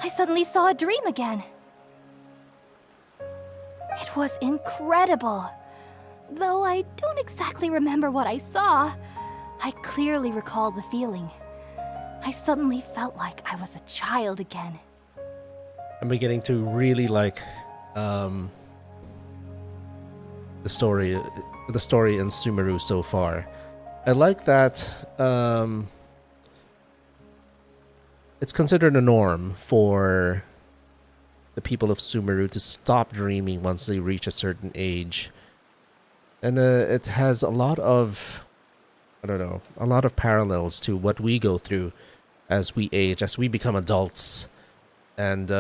D: I suddenly saw a dream again. It was incredible. Though I don't exactly remember what I saw, I clearly recall the feeling. I suddenly felt like I was a child again.
A: I'm beginning to really like the story in Sumeru so far. I like that it's considered a norm for the people of Sumeru to stop dreaming once they reach a certain age. And it has a lot of, I don't know, a lot of parallels to what we go through as we age, as we become adults. And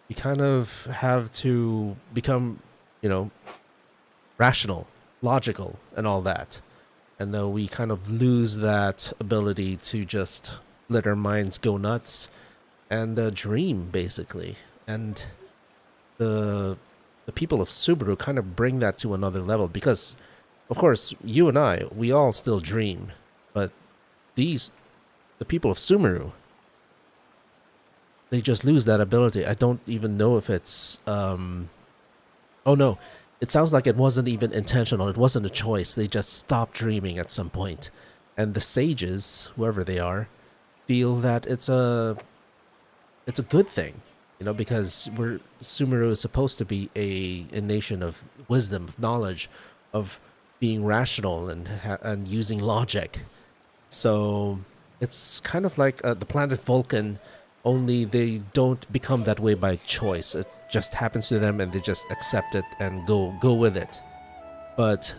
A: we kind of have to become, you know, rational, logical, and all that. And we kind of lose that ability to just let our minds go nuts and dream, basically. And the people of Subaru kind of bring that to another level because, of course, you and I, we all still dream. But the people of Sumeru, they just lose that ability. I don't even know if it's... oh no, it sounds like it wasn't even intentional. It wasn't a choice. They just stopped dreaming at some point. And the sages, whoever they are, feel that it's a good thing, you know, because Sumeru is supposed to be a nation of wisdom, of knowledge, of being rational and using logic. So it's kind of like the planet Vulcan, only they don't become that way by choice. It just happens to them and they just accept it and go with it. But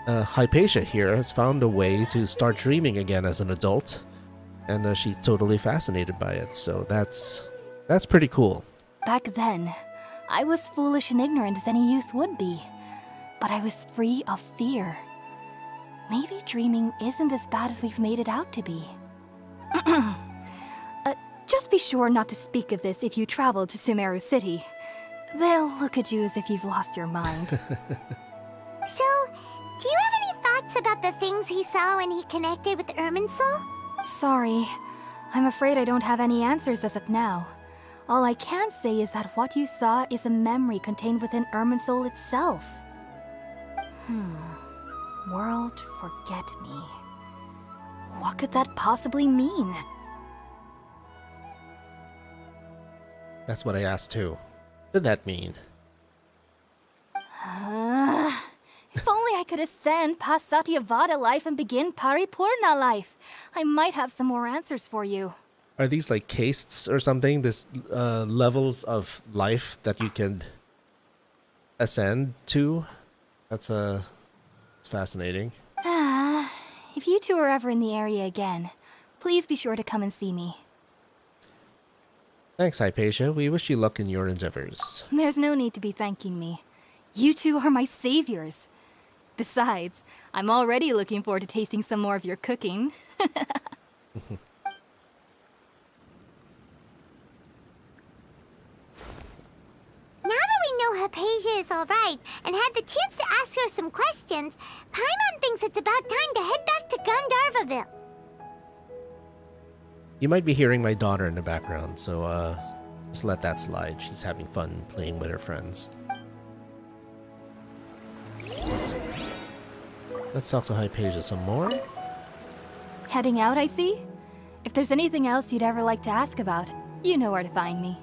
A: Hypatia here has found a way to start dreaming again as an adult, and she's totally fascinated by it. So that's pretty cool.
D: Back then, I was foolish and ignorant as any youth would be, but I was free of fear. Maybe dreaming isn't as bad as we've made it out to be. Just be sure not to speak of this if you travel to Sumeru City. They'll look at you as if you've lost your mind.
E: So, do you have any thoughts about the things he saw when he connected with Irminsul?
D: Sorry, I'm afraid I don't have any answers as of now. All I can say is that what you saw is a memory contained within Irminsul itself. World forget me. What could that possibly mean?
A: That's what I asked too. What did that mean?
D: If only I could ascend past Satyavada life and begin Paripurna life. I might have some more answers for you.
A: Are these like castes or something? This levels of life that you can ascend to? That's it's fascinating.
D: If you two are ever in the area again, Please be sure to come and see me.
A: Thanks, Hypatia. We wish you luck in your endeavors.
D: There's no need to be thanking me. You two are my saviors. Besides, I'm already looking forward to tasting some more of your cooking.
E: Now that we know Hypatia is alright and had the chance to ask her some questions, Paimon thinks it's about time to head back to Gandharvaville.
A: You might be hearing my daughter in the background, so just let that slide. She's having fun playing with her friends. Let's talk to Hypatia some more.
D: Heading out, I see? If there's anything else you'd ever like to ask about, you know where to find me.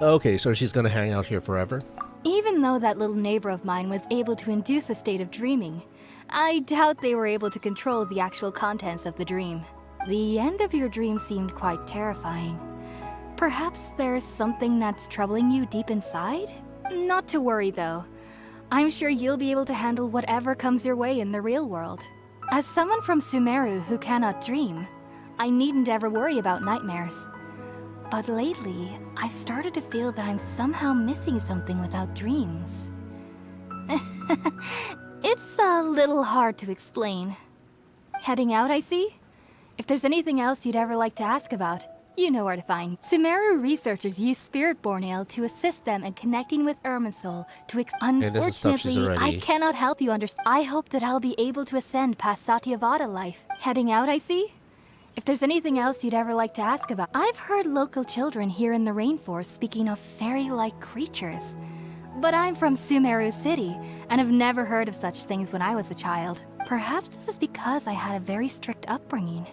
A: Okay, so she's gonna hang out here forever?
D: Even though that little neighbor of mine was able to induce a state of dreaming, I doubt they were able to control the actual contents of the dream. The end of your dream seemed quite terrifying. Perhaps there's something that's troubling you deep inside? Not to worry, though. I'm sure you'll be able to handle whatever comes your way in the real world. As someone from Sumeru who cannot dream, I needn't ever worry about nightmares. But lately, I've started to feel that I'm somehow missing something without dreams. It's a little hard to explain. Heading out, I see? If there's anything else you'd ever like to ask about, you know where to find. Sumeru researchers use Spirit-Born Ale to assist them in connecting with Irminsul to
A: this is stuff she's
D: Unfortunately,
A: already-
D: I cannot help you understand. I hope that I'll be able to ascend past Satyavada life. Heading out, I see? If there's anything else you'd ever like to ask about, I've heard local children here in the rainforest speaking of fairy-like creatures. But I'm from Sumeru City, and have never heard of such things when I was a child. Perhaps this is because I had a very strict upbringing.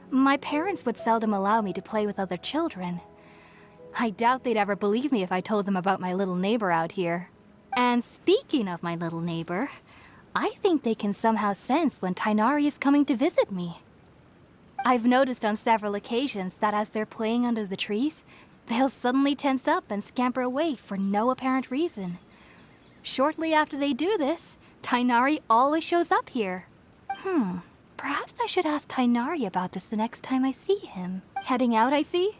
D: My parents would seldom allow me to play with other children. I doubt they'd ever believe me if I told them about my little neighbor out here. And speaking of my little neighbor, I think they can somehow sense when Tighnari is coming to visit me. I've noticed on several occasions that as they're playing under the trees, they'll suddenly tense up and scamper away for no apparent reason. Shortly after they do this, Tighnari always shows up here. Perhaps I should ask Tighnari about this the next time I see him. Heading out, I see?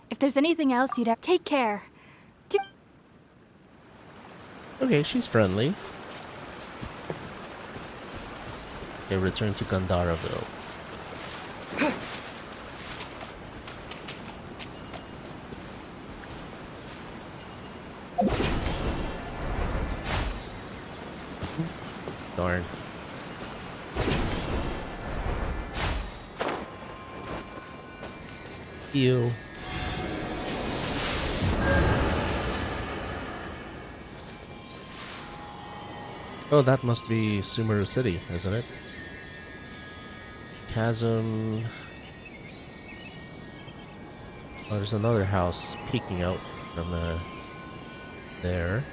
D: If there's anything else you'd have... Take care.
A: Okay, she's friendly. Okay, return to Gandharaville. Darn. Ew. Oh, that must be Sumeru City, isn't it? Chasm. Oh, there's another house peeking out from there.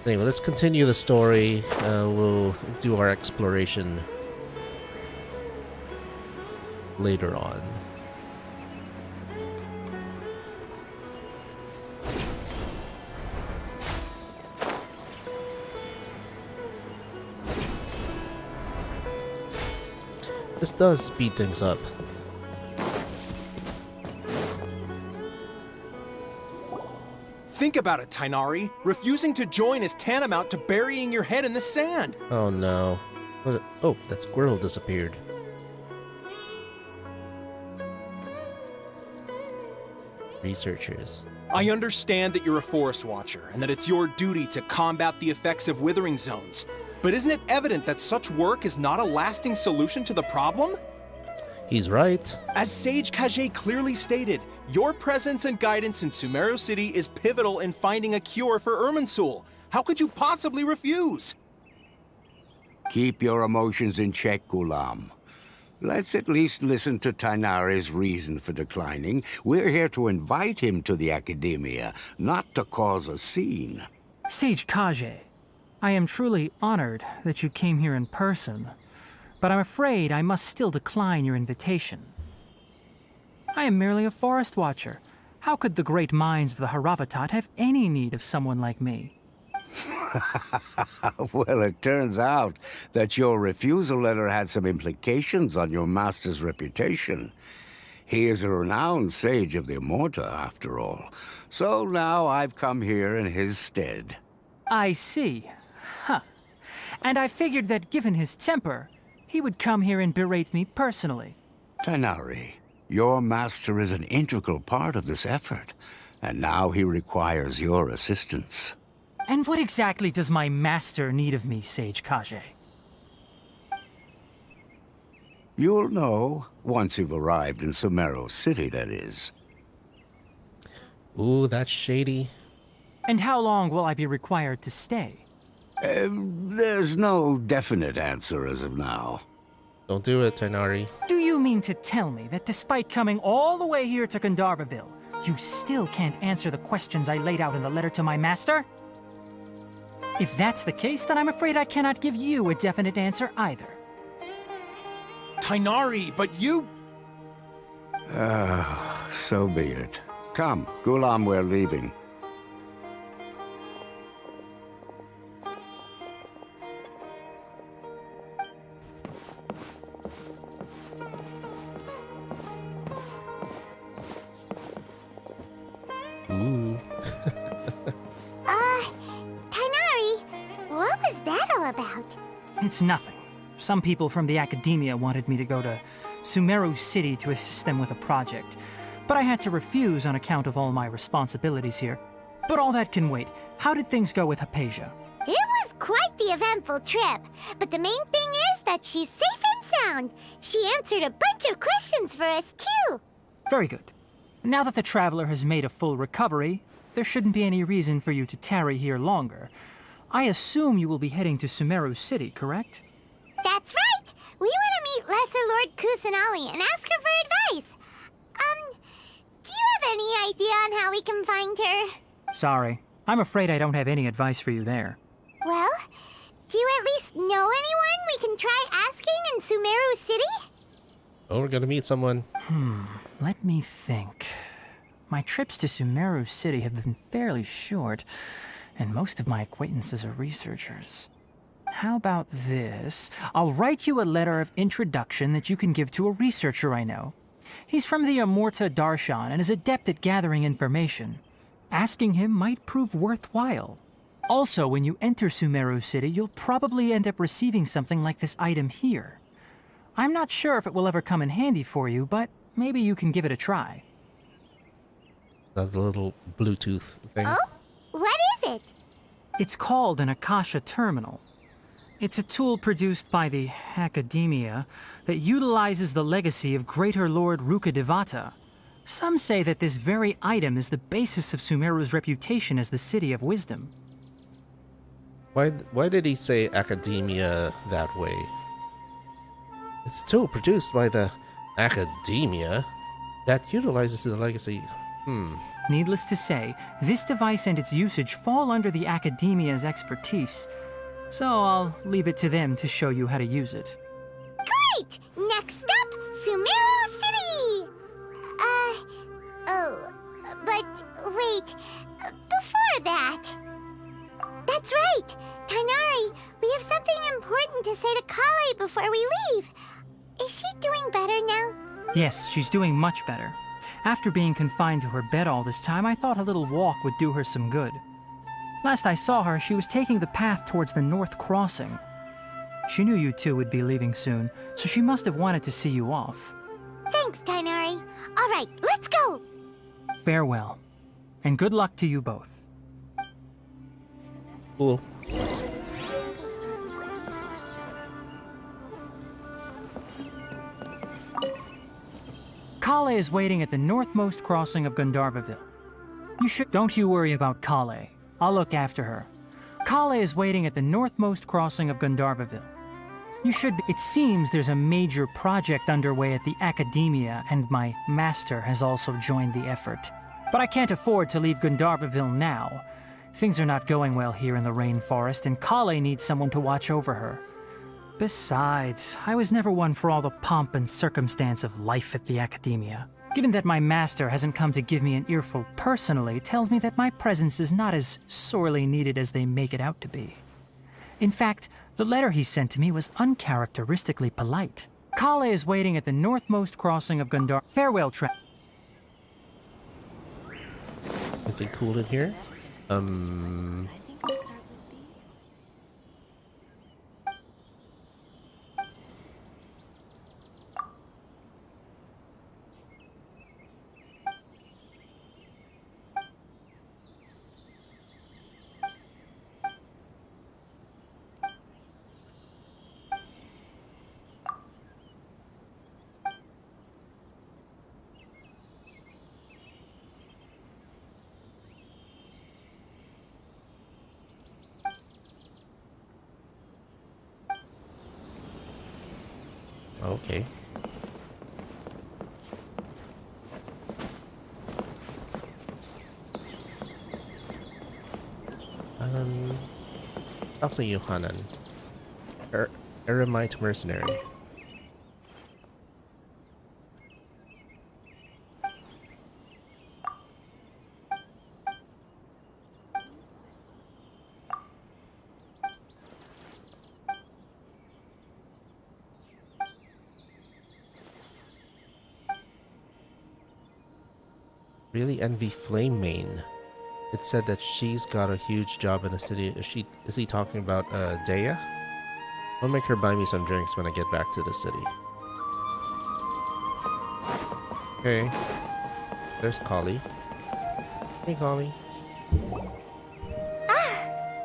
A: Anyway, let's continue the story. We'll do our exploration later on. This does speed things up.
G: Think about it, Tighnari. Refusing to join is tantamount to burying your head in the sand.
A: Oh no. What? Oh, that squirrel disappeared. Researchers.
G: I understand that you're a forest watcher and that it's your duty to combat the effects of withering zones. But isn't it evident that such work is not a lasting solution to the problem?
A: He's right.
G: As Sage Kage clearly stated, your presence and guidance in Sumeru City is pivotal in finding a cure for Irminsul. How could you possibly refuse?
H: Keep your emotions in check, Ghulam. Let's at least listen to Tighnari's reason for declining. We're here to invite him to the Academia, not to cause a scene.
I: Sage Kage, I am truly honored that you came here in person, but I'm afraid I must still decline your invitation. I am merely a forest watcher. How could the great minds of the Haravatat have any need of someone like me?
H: Well, it turns out that your refusal letter had some implications on your master's reputation. He is a renowned sage of the Immorta, after all. So now I've come here in his stead.
I: I see. Huh. And I figured that given his temper, he would come here and berate me personally.
H: Tighnari, your master is an integral part of this effort, and now he requires your assistance.
I: And what exactly does my master need of me, Sage Collei?
H: You'll know once you've arrived in Sumeru City, that is.
A: Ooh, that's shady.
I: And how long will I be required to stay?
H: There's no definite answer as of now.
A: Don't do it, Tighnari.
I: Do you mean to tell me that despite coming all the way here to Gandharvaville, you still can't answer the questions I laid out in the letter to my master? If that's the case, then I'm afraid I cannot give you a definite answer either.
G: Tighnari, but you...
H: So be it. Come, Gulam, we're leaving.
A: Ooh.
E: Tighnari, what was that all about?
I: It's nothing. Some people from the academia wanted me to go to Sumeru City to assist them with a project, but I had to refuse on account of all my responsibilities here. But all that can wait. How did things go with Hypatia?
E: It was quite the eventful trip, but the main thing is that she's safe and sound. She answered a bunch of questions for us, too.
I: Very good. Now that the traveler has made a full recovery, there shouldn't be any reason for you to tarry here longer. I assume you will be heading to Sumeru City, correct?
E: That's right! We want to meet Lesser Lord Kusanali and ask her for advice. Do you have any idea on how we can find her?
I: Sorry. I'm afraid I don't have any advice for you there.
E: Well, do you at least know anyone we can try asking in Sumeru City?
A: Oh, we're gonna meet someone.
I: Let me think. My trips to Sumeru City have been fairly short, and most of my acquaintances are researchers. How about this? I'll write you a letter of introduction that you can give to a researcher I know. He's from the Immorta Darshan and is adept at gathering information. Asking him might prove worthwhile. Also, when you enter Sumeru City, you'll probably end up receiving something like this item here. I'm not sure if it will ever come in handy for you, but maybe you can give it a try.
A: That little Bluetooth thing.
E: Oh? What is it?
I: It's called an Akasha Terminal. It's a tool produced by the Academia that utilizes the legacy of Greater Lord Rukkhadevata. Some say that this very item is the basis of Sumeru's reputation as the City of Wisdom.
A: Why did he say academia that way? It's a tool produced by the academia that utilizes the legacy.
I: Needless to say, this device and its usage fall under the Academia's expertise, so I'll leave it to them to show you how to use it.
E: Great! Next up, Sumeru City! But wait, before that... That's right! Tighnari, we have something important to say to Collei before we leave. Is she doing better now?
I: Yes, she's doing much better. After being confined to her bed all this time, I thought a little walk would do her some good. Last I saw her, she was taking the path towards the North Crossing. She knew you two would be leaving soon, so she must have wanted to see you off.
E: Thanks, Tighnari. All right, let's go!
I: Farewell, and good luck to you both.
A: Cool.
I: Collei is waiting at the northmost crossing of Gandharvaville. Don't you worry about Collei. I'll look after her. Collei is waiting at the northmost crossing of Gandharvaville. It seems there's a major project underway at the Academia, and my master has also joined the effort. But I can't afford to leave Gandharvaville now. Things are not going well here in the rainforest, and Collei needs someone to watch over her. Besides, I was never one for all the pomp and circumstance of life at the Academia. Given that my master hasn't come to give me an earful personally, tells me that my presence is not as sorely needed as they make it out to be. In fact, the letter he sent to me was uncharacteristically polite. Collei is waiting at the northmost crossing of Gundar. Farewell,
A: Anything cool in here? Okay. Apa sa Yohanan? Eremite mercenary. Really envy Flame Main. It said that she's got a huge job in the city. Is he talking about Daya? I'll make her buy me some drinks when I get back to the city. Okay. There's Collei. Hey, Collei.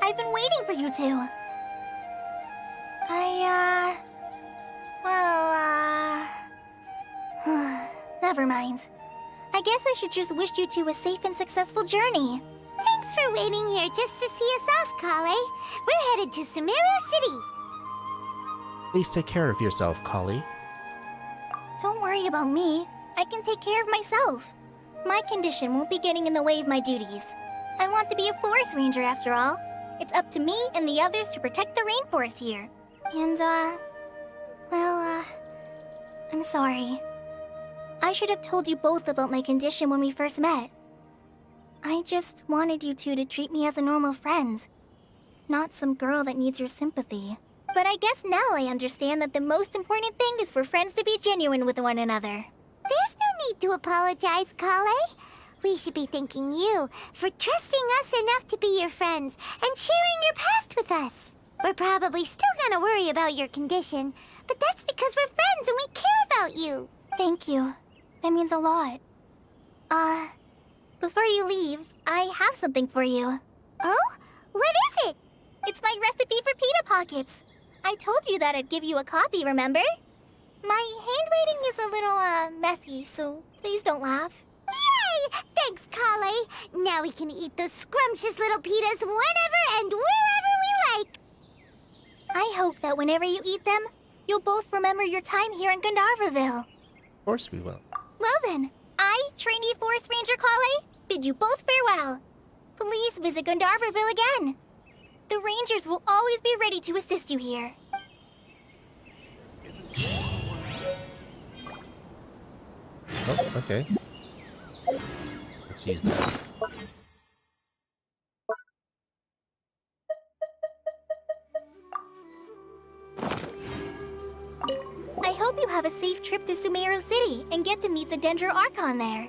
E: I've been waiting for you two. Never mind. I guess I should just wish you two a safe and successful journey. Thanks for waiting here just to see us off, Collei. We're headed to Sumeru City.
A: Please take care of yourself, Collei.
E: Don't worry about me. I can take care of myself. My condition won't be getting in the way of my duties. I want to be a forest ranger after all. It's up to me and the others to protect the rainforest here. And, I'm sorry. I should have told you both about my condition when we first met. I just wanted you two to treat me as a normal friend, not some girl that needs your sympathy. But I guess now I understand that the most important thing is for friends to be genuine with one another. There's no need to apologize, Collei. We should be thanking you for trusting us enough to be your friends and sharing your past with us. We're probably still gonna worry about your condition, but that's because we're friends and we care about you. Thank you. That means a lot. Before you leave, I have something for you. Oh? What is it? It's my recipe for pita pockets. I told you that I'd give you a copy, remember? My handwriting is a little, messy, so please don't laugh. Yay! Thanks, Collei. Now we can eat those scrumptious little pitas whenever and wherever we like. I hope that whenever you eat them, you'll both remember your time here in Gandharvaville.
A: Of course we will.
E: Well then, I, trainee Forest Ranger Collei, bid you both farewell. Please visit Gandharvaville again. The Rangers will always be ready to assist you here.
A: Oh, okay. Let's use that.
E: I hope you have a safe trip to Sumeru City and get to meet the Dendro Archon there.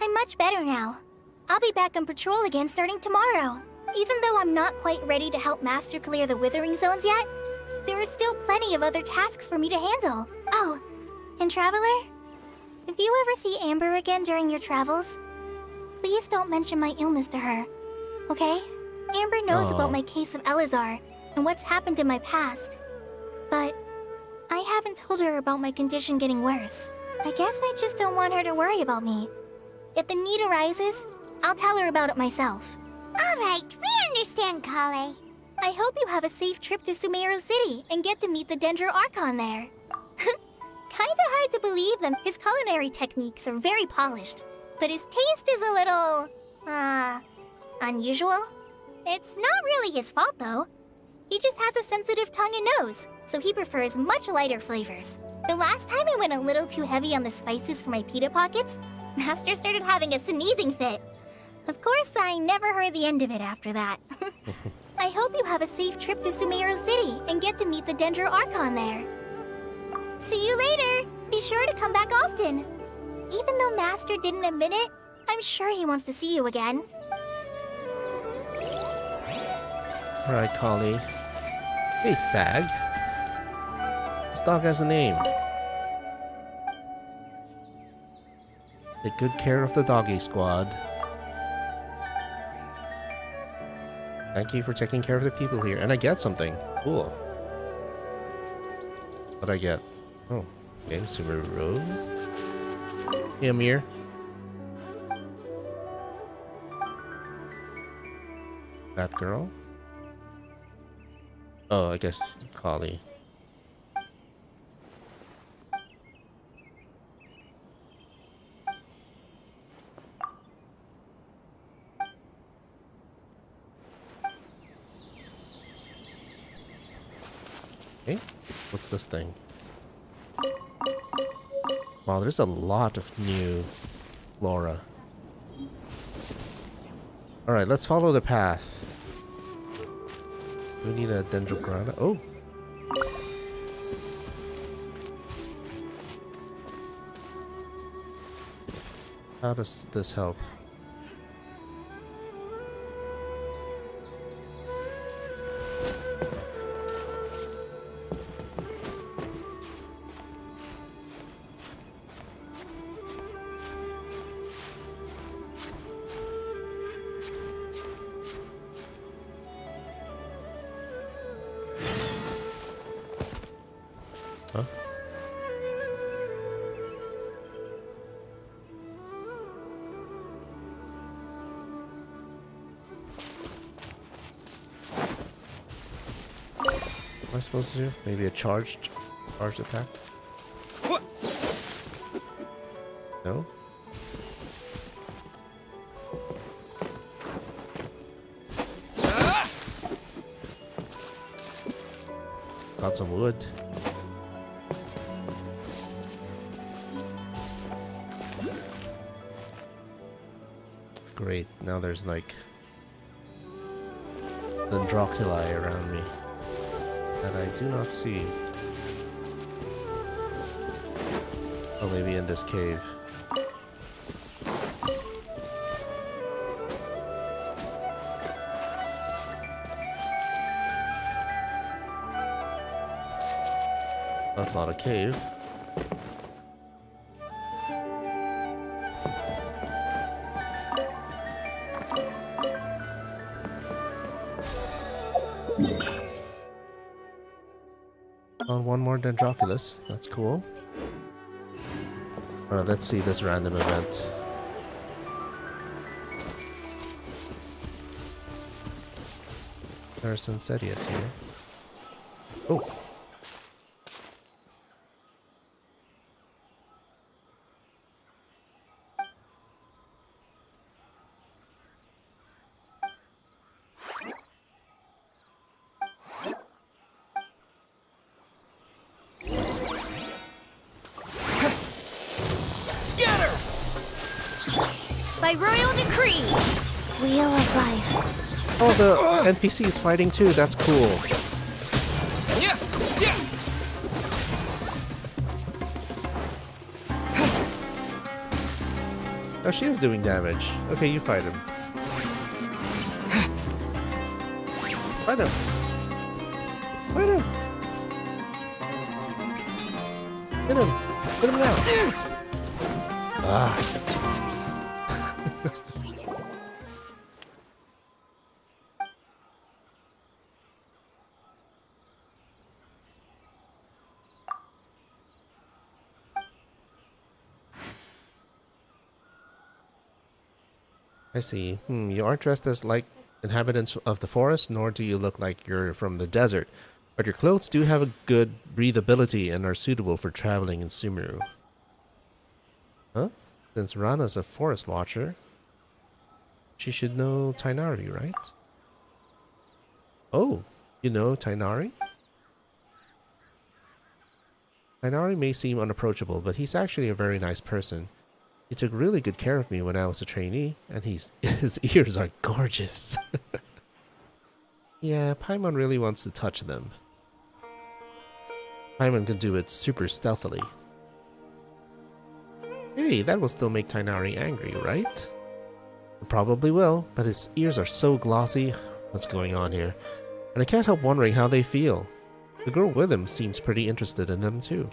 E: I'm much better now. I'll be back on patrol again starting tomorrow. Even though I'm not quite ready to help Master clear the Withering Zones yet, there are still plenty of other tasks for me to handle. Oh, and Traveler, if you ever see Amber again during your travels, please don't mention my illness to her, okay? Amber knows about my case of Elazar and what's happened in my past, but I haven't told her about my condition getting worse. I guess I just don't want her to worry about me. If the need arises, I'll tell her about it myself. All right, we understand, Collei. I hope you have a safe trip to Sumeru City and get to meet the Dendro Archon there. Kinda hard to believe them. His culinary techniques are very polished, but his taste is a little, unusual. It's not really his fault, though. He just has a sensitive tongue and nose, so he prefers much lighter flavors. The last time I went a little too heavy on the spices for my pita pockets, Master started having a sneezing fit. Of course, I never heard the end of it after that. I hope you have a safe trip to Sumeru City and get to meet the Dendro Archon there. See you later! Be sure to come back often. Even though Master didn't admit it, I'm sure he wants to see you again.
A: Alright, Collei. Hey, Sag. This dog has a name. Take good care of the doggy squad. Thank you for taking care of the people here. And I get something. Cool. What'd I get? Oh, okay, Super Rose. Hey, Amir. That girl? Oh, I guess Collei. Okay, what's this thing? Wow, there's a lot of new flora. Alright, let's follow the path. We need a dendrograna. Oh! How does this help? Huh? What am I supposed to do? Maybe a charged attack? No? Got some wood. Great, now there's like Dendroculi around me that I do not see. Oh, maybe in this cave. That's not a cave. Found one more Dendroculus. That's cool. Alright, let's see this random event. There's Sensedius here. Oh!
B: By royal decree!
E: Wheel of life.
A: Oh, the NPC is fighting too. That's cool. Oh, she is doing damage. Okay, you fight him. Fight him. Fight him. Hit him. Hit him now. Ah. I see. You aren't dressed as like inhabitants of the forest, nor do you look like you're from the desert. But your clothes do have a good breathability and are suitable for traveling in Sumeru. Huh? Since Rana's a forest watcher, she should know Tainari, right? Oh, you know Tainari? Tainari may seem unapproachable, but he's actually a very nice person. He took really good care of me when I was a trainee, and his ears are gorgeous. Yeah, Paimon really wants to touch them. Paimon can do it super stealthily. Hey, that will still make Tainari angry, right? It probably will, but his ears are so glossy. What's going on here? And I can't help wondering how they feel. The girl with him seems pretty interested in them too.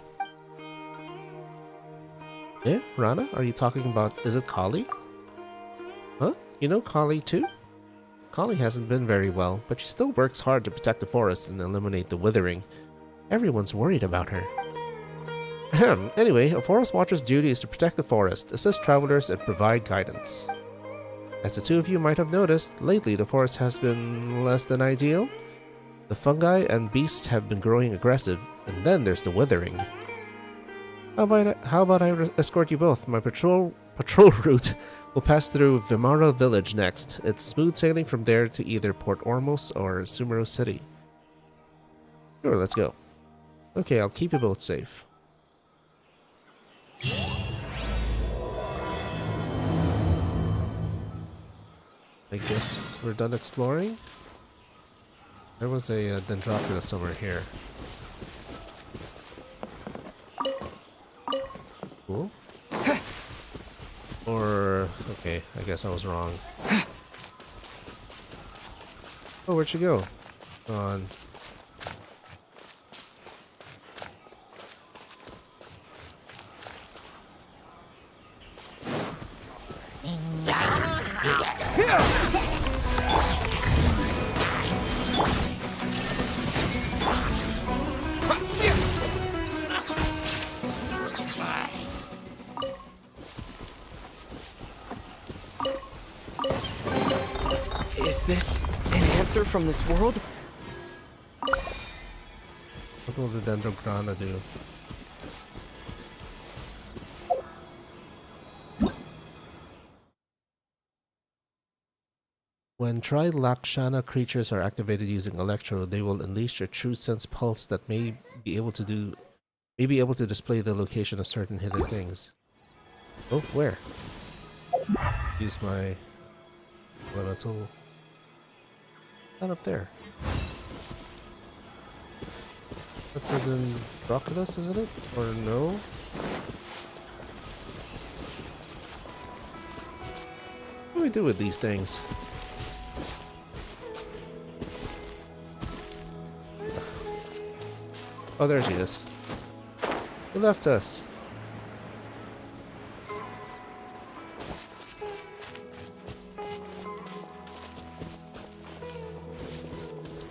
A: Eh, Rana? Are you talking about... is it Collei? Huh? You know Collei too? Collei hasn't been very well, but she still works hard to protect the forest and eliminate the withering. Everyone's worried about her. Ahem. Anyway, a forest watcher's duty is to protect the forest, assist travelers, and provide guidance. As the two of you might have noticed, lately the forest has been less than ideal. The fungi and beasts have been growing aggressive, and then there's the withering. How about I escort you both? My patrol route will pass through Vimara village next. It's smooth sailing from there to either Port Ormos or Sumeru City. Sure, let's go. Okay, I'll keep you both safe. I guess we're done exploring? There was a Dendrophila somewhere here. Cool. Or... okay, I guess I was wrong. Oh, where'd she go? Gone.
C: Is this an answer from this world?
A: What will the Dendrograna do? When Trilakshana creatures are activated using Electro, they will unleash your true sense pulse that may be able to display the location of certain hidden things. Oh, where? Use my little... not up there. That's a Dendroculus, isn't it? Or no? What do we do with these things? Oh, there she is. Who left us?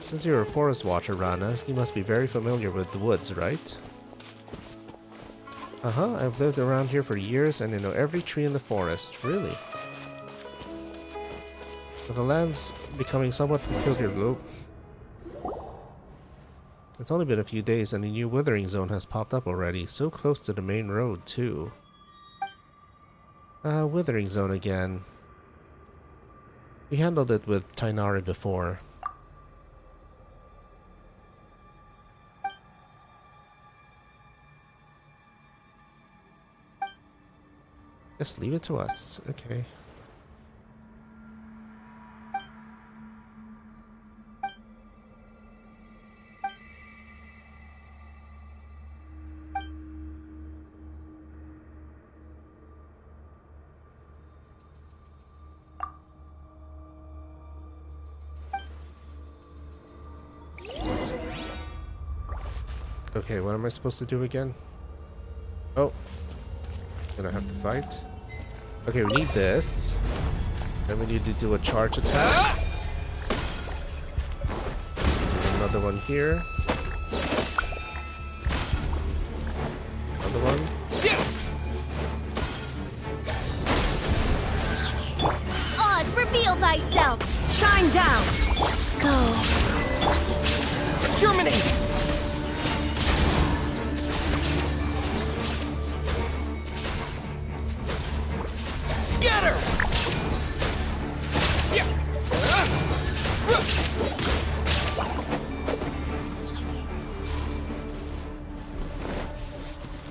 A: Since you're a forest watcher, Rana, you must be very familiar with the woods, right? Uh-huh, I've lived around here for years and I know every tree in the forest. Really? But the land's becoming somewhat peculiar, though. It's only been a few days and a new withering zone has popped up already, so close to the main road, too. Withering zone again. We handled it with Tainari before. Just leave it to us. Okay. Okay, what am I supposed to do again? Oh. Gonna have to fight. Okay, we need this. Then we need to do a charge attack. Another one here. Another one.
B: Oz, reveal thyself! Shine down! Go.
C: Germinate! Scatter!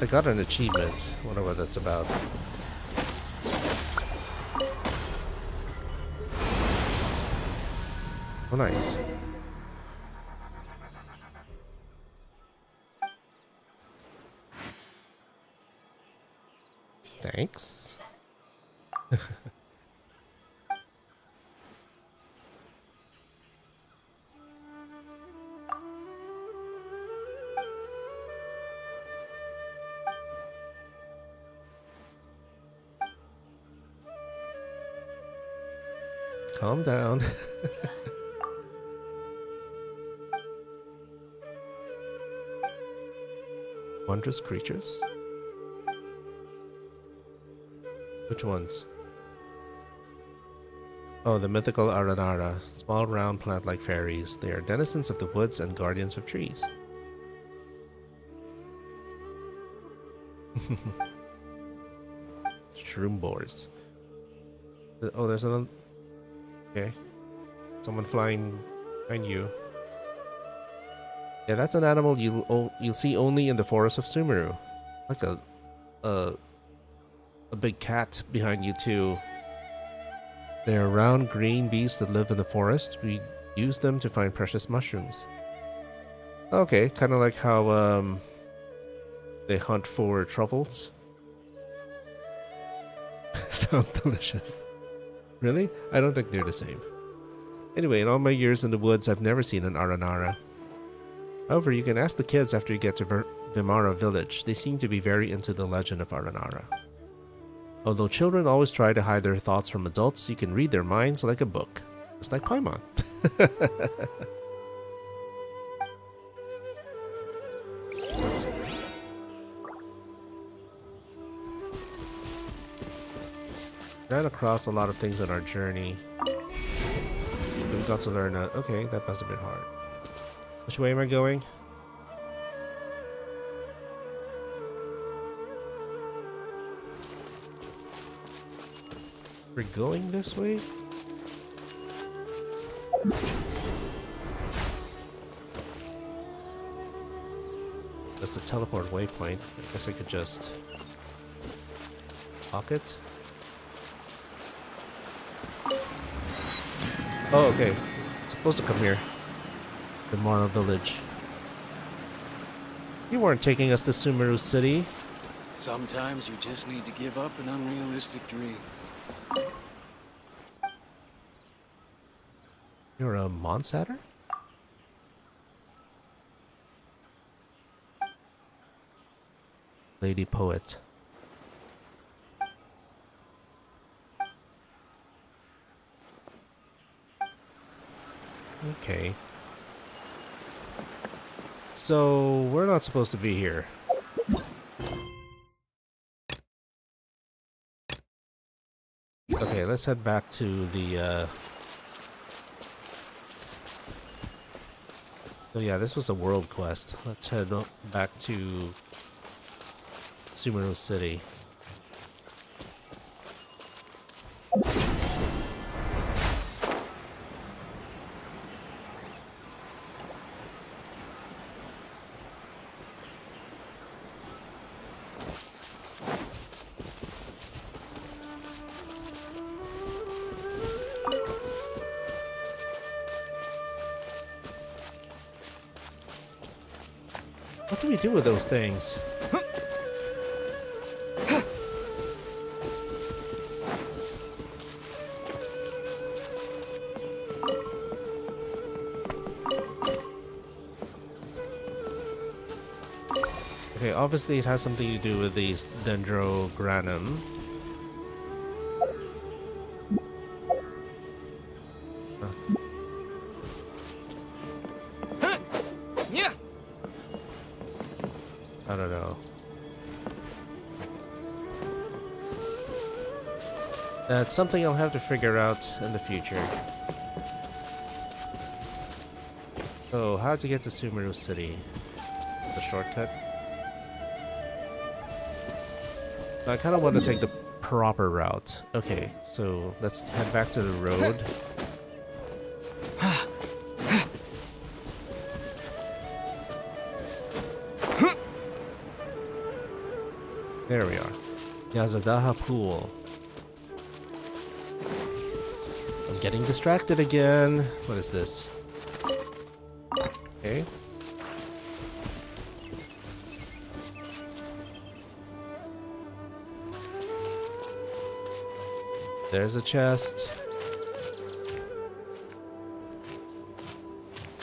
A: I got an achievement. Wonder what that's about. Oh, nice. Thanks. Calm down. Wondrous creatures? Which ones? Oh, the mythical Aranara. Small, round, plant-like fairies. They are denizens of the woods and guardians of trees. Shroom boars. Oh, there's another... Okay. Someone flying behind you. Yeah, that's an animal you'll see only in the forest of Sumeru. Like a big cat behind you too. They are round green beasts that live in the forest. We use them to find precious mushrooms. Okay, kind of like how they hunt for truffles. Sounds delicious. Really? I don't think they're the same. Anyway, in all my years in the woods, I've never seen an Aranara. However, you can ask the kids after you get to Vimara village. They seem to be very into the legend of Aranara. Although children always try to hide their thoughts from adults, you can read their minds like a book. Just like Paimon. Ran across a lot of things on our journey. We got to learn that. Okay, that must have been hard. Which way am I going? We're going this way? That's the teleport waypoint. I guess I could just lock it. Oh, okay. It's supposed to come here. The Mara village. You weren't taking us to Sumeru City.
J: Sometimes you just need to give up an unrealistic dream.
A: You're a Monsatter? Lady Poet. Okay. So, we're not supposed to be here. Okay, let's head back to the, So yeah, this was a world quest. Let's head back to Sumeru City. What do we do with those things? Okay, obviously it has something to do with these Dendrogranum. I don't know. That's something I'll have to figure out in the future. So, how to get to Sumeru City? The shortcut? I kind of want to take the proper route. Okay, so let's head back to the road. Yazadaha Pool. I'm getting distracted again. What is this? Okay. There's a chest.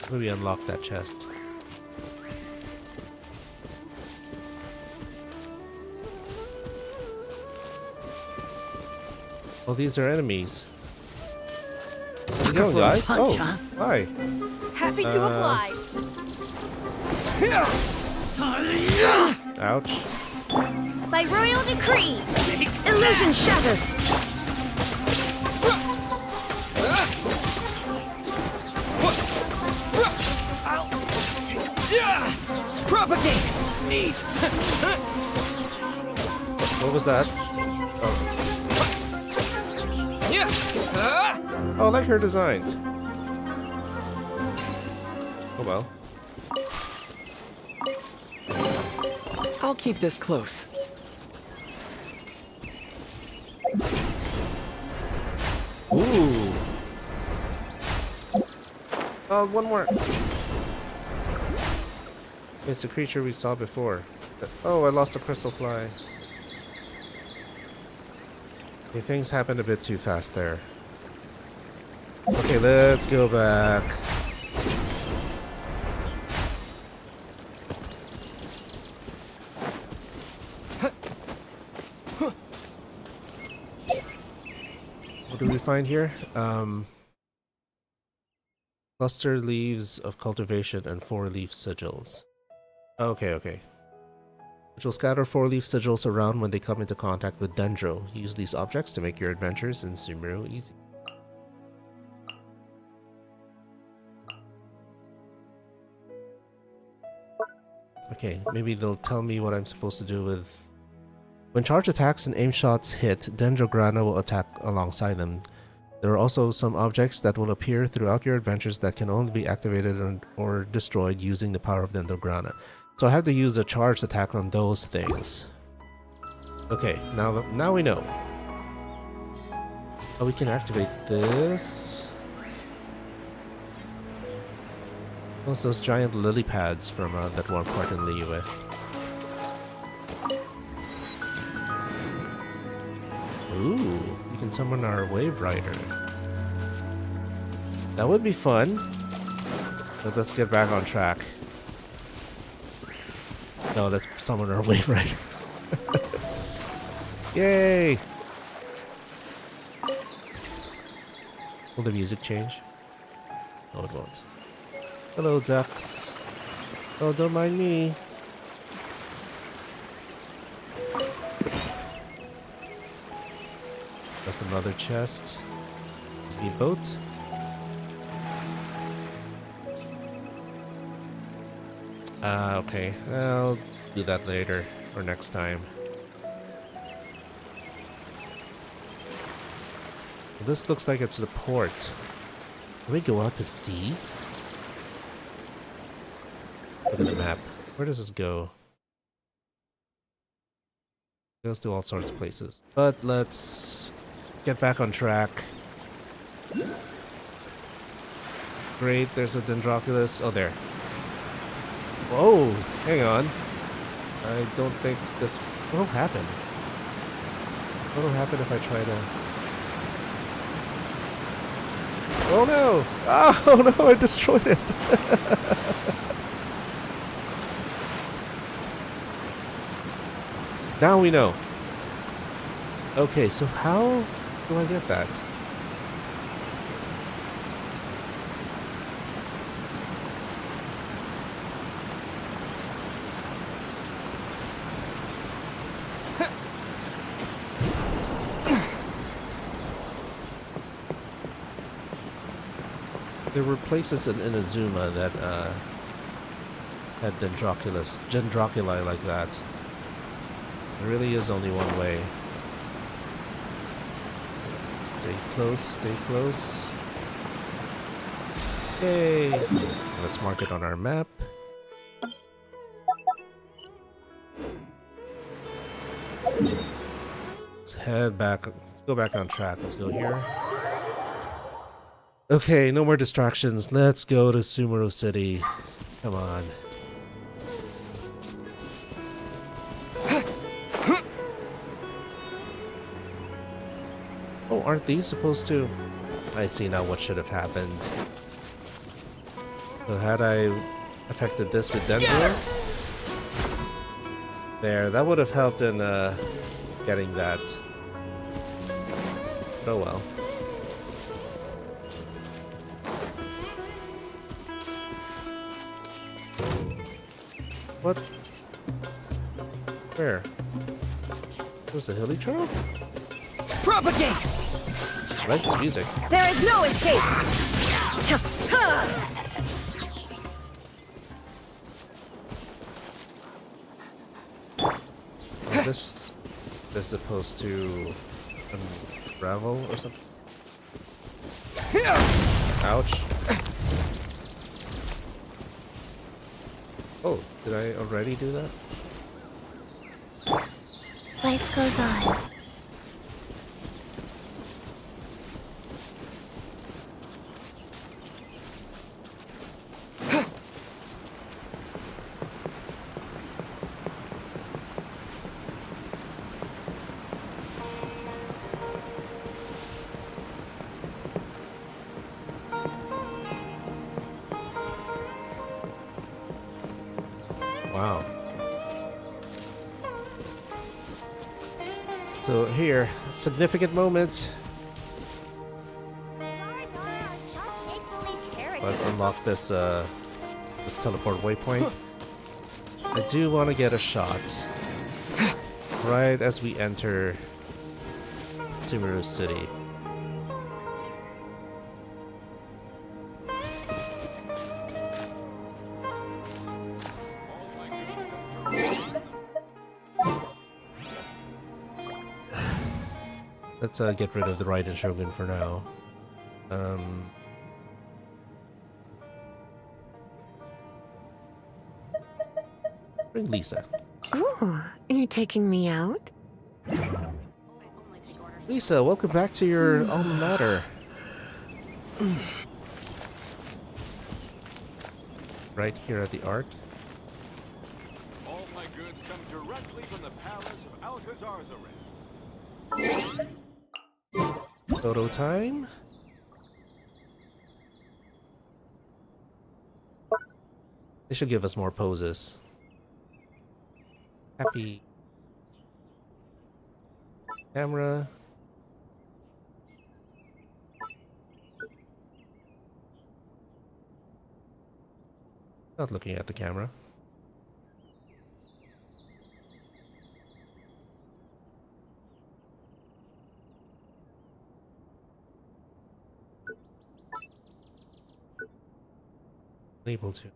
A: How do we unlock that chest? Oh, these are enemies. How's it going, guys? Oh, hi.
C: Happy to oblige.
A: Ouch.
B: By royal decree!
C: Illusion shattered. Propagate. Need.
A: What was that? Oh, I like her design. Oh well.
C: I'll keep this close.
A: Ooh. Oh, one more. It's a creature we saw before. Oh, I lost a crystal fly. Okay, things happened a bit too fast there. Okay, let's go back. What do we find here? Cluster leaves of cultivation and 4-leaf sigils. Okay, okay. Which will scatter 4-leaf sigils around when they come into contact with Dendro. Use these objects to make your adventures in Sumeru easy. Okay, maybe they'll tell me what I'm supposed to do with... When charge attacks and aim shots hit, Dendrograna will attack alongside them. There are also some objects that will appear throughout your adventures that can only be activated or destroyed using the power of Dendrograna. So I have to use a charged attack on those things. Okay, now we know. Oh, we can activate this. What's those giant lily pads from that one part in Liyue? Ooh, we can summon our Wave Rider. That would be fun. But let's get back on track. No, let's summon our Wave Rider. Yay! Will the music change? No, it won't. Hello, ducks. Oh, don't mind me. There's another chest. Speed boat. Okay. I'll do that later or next time. This looks like it's the port. Can we go out to sea? Look at the map. Where does this go? It goes to all sorts of places. But let's get back on track. Great, there's a Dendroculus. Oh, there. Whoa, hang on. I don't think this... What will happen? What will happen if I try to... Oh no! Oh no, I destroyed it! Now we know. Okay, so how do I get that? There were places in Inazuma that had Dendroculi like that. There really is only one way. Stay close, stay close. Yay! Let's mark it on our map. head back. Let's go back on track. Let's go here. Okay, no more distractions. Let's go to Sumeru City. Come on. Oh, aren't these supposed to? I see now what should have happened. So had I affected this with Dendro? There, that would have helped in getting that. Oh well. What? Where? There's a hilly trail?
K: Propagate!
A: I like this music.
K: There is no escape!
A: Oh, this is supposed to unravel or something? Ouch. Oh, did I already do that?
B: Life goes on.
A: Wow. So here, significant moment. Let's unlock this this teleport waypoint. I do want to get a shot right as we enter Sumeru City. Let's get rid of the Raiden Shogun for now. Bring Lisa.
K: Ooh, you're taking me out?
A: Lisa, welcome back to your alma mater. Right here at the Ark.
J: All my goods come directly from the palace of Alcazar's array.
A: Photo time. They should give us more poses. Happy camera. Not looking at the camera. Able to.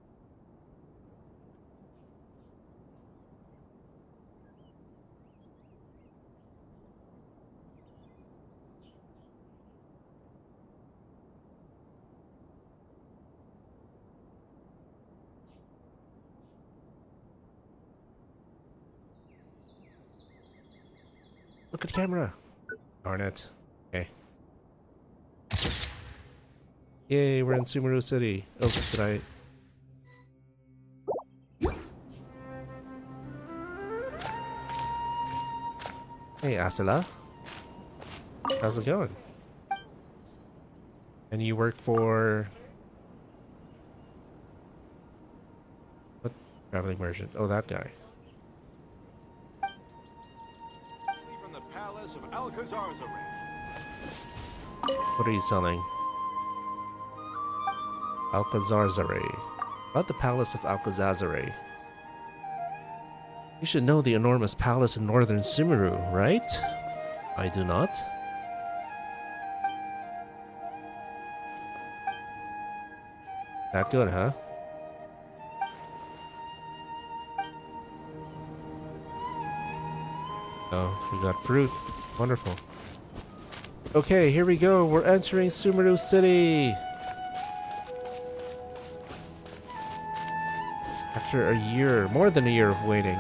A: Look at the camera. Darn it. Okay. Yay, we're in Sumeru City. Oh, did I? Hey, Asila. How's it going? And you work for... What traveling merchant? Oh, that guy.
J: From the palace of Alcazar's array.
A: What are you selling? Alcazar'are. About the palace of Alcazar'are. You should know the enormous palace in northern Sumeru, right? I do not. That good, huh? Oh, we got fruit. Wonderful. Okay, here we go. We're entering Sumeru City. After a year, more than a year of waiting.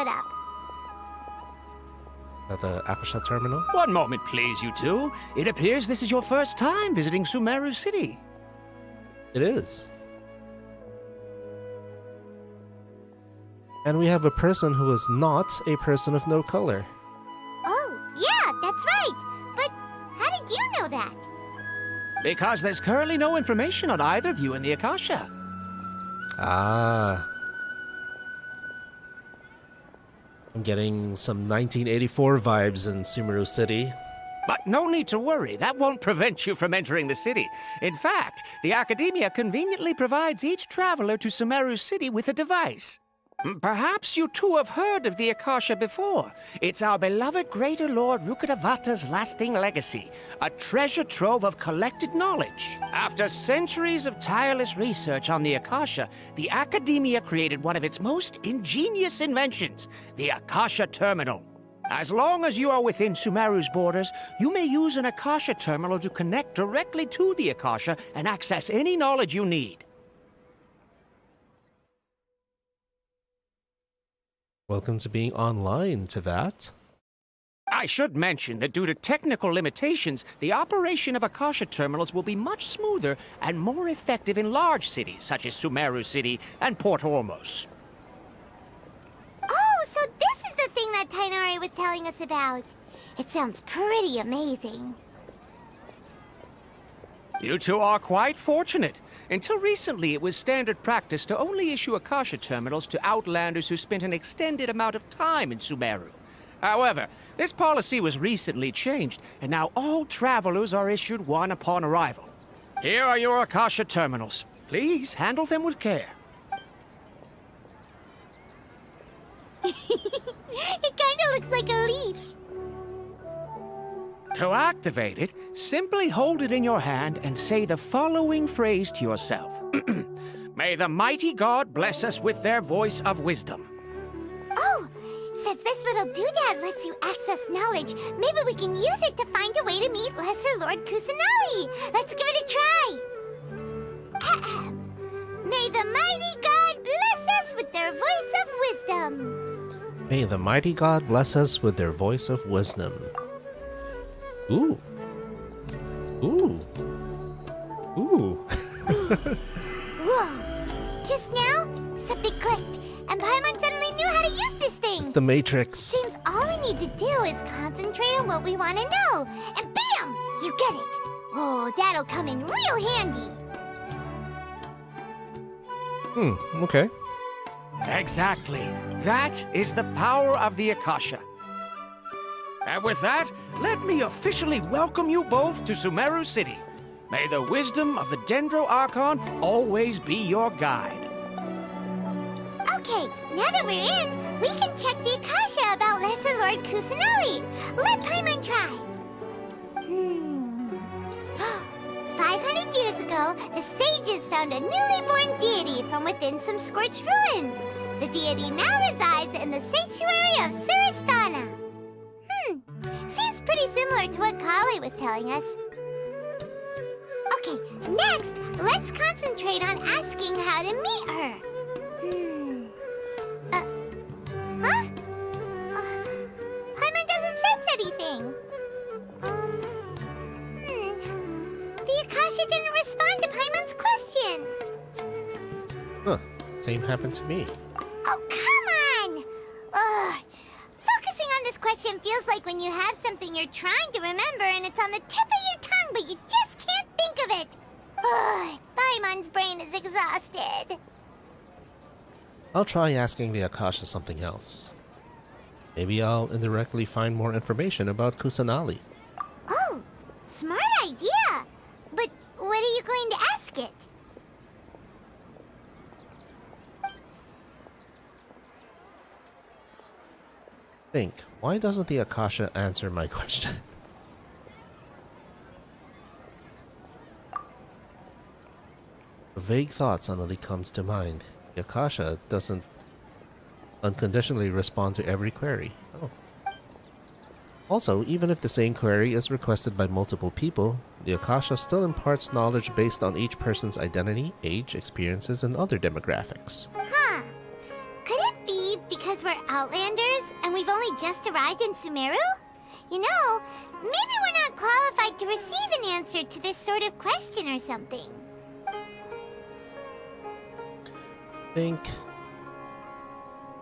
E: split up.
A: At the Akasha terminal?
L: One moment, please, you two. It appears this is your first time visiting Sumeru City.
A: It is. And we have a person who is not a person of no color.
E: Oh, yeah, that's right. But how did you know that?
L: Because there's currently no information on either of you in the Akasha.
A: Ah. I'm getting some 1984 vibes in Sumeru City.
L: But no need to worry, that won't prevent you from entering the city. In fact, the Academia conveniently provides each traveler to Sumeru City with a device. Perhaps you two have heard of the Akasha before. It's our beloved Greater Lord Rukkhadevata's lasting legacy, a treasure trove of collected knowledge. After centuries of tireless research on the Akasha, the Academia created one of its most ingenious inventions, the Akasha Terminal. As long as you are within Sumeru's borders, you may use an Akasha Terminal to connect directly to the Akasha and access any knowledge you need.
A: Welcome to being online, Tevat.
L: I should mention that due to technical limitations, the operation of Akasha terminals will be much smoother and more effective in large cities such as Sumeru City and Port Ormos.
E: Oh, so this is the thing that Tainari was telling us about. It sounds pretty amazing.
L: You two are quite fortunate. Until recently, it was standard practice to only issue Akasha terminals to outlanders who spent an extended amount of time in Sumeru. However, this policy was recently changed, and now all travelers are issued one upon arrival. Here are your Akasha terminals. Please handle them with care.
E: It kinda looks like a leaf.
L: To activate it, simply hold it in your hand and say the following phrase to yourself. May the mighty God bless us with their voice of wisdom.
E: Oh, since this little doodad lets you access knowledge, maybe we can use it to find a way to meet Lesser Lord Kusanali. Let's give it a try. Ahem. May the mighty God bless us with their voice of wisdom.
A: May the mighty God bless us with their voice of wisdom. Ooh. Ooh. Ooh.
E: Whoa. Just now, something clicked, and Paimon suddenly knew how to use this thing.
A: It's the Matrix.
E: Seems all we need to do is concentrate on what we want to know, and bam! You get it. Oh, that'll come in real handy.
A: Okay.
L: Exactly. That is the power of the Akasha. And with that, let me officially welcome you both to Sumeru City. May the wisdom of the Dendro Archon always be your guide.
E: Okay, now that we're in, we can check the Akasha about Lesser Lord Kusanali. Let Paimon try. 500 years ago, the sages found a newly born deity from within some scorched ruins. The deity now resides in the sanctuary of Surasthana. Seems pretty similar to what Collei was telling us. Okay, next, let's concentrate on asking how to meet her. Huh? Paimon doesn't sense anything. The Akasha didn't respond to Paimon's question.
A: Huh. Same happened to me.
E: Oh, come on! Ugh. Focusing on this question feels like when you have something you're trying to remember and it's on the tip of your tongue, but you just can't think of it. Ugh. Paimon's brain is exhausted.
A: I'll try asking the Akasha something else. Maybe I'll indirectly find more information about Kusanali.
E: Oh, smart idea. But what are you going to ask it?
A: Think, why doesn't the Akasha answer my question? A vague thought suddenly comes to mind. The Akasha doesn't unconditionally respond to every query. Oh. Also, even if the same query is requested by multiple people, the Akasha still imparts knowledge based on each person's identity, age, experiences, and other demographics.
E: Huh. Could it be because we're Outlanders, and we've only just arrived in Sumeru? You know, maybe we're not qualified to receive an answer to this sort of question or something.
A: Think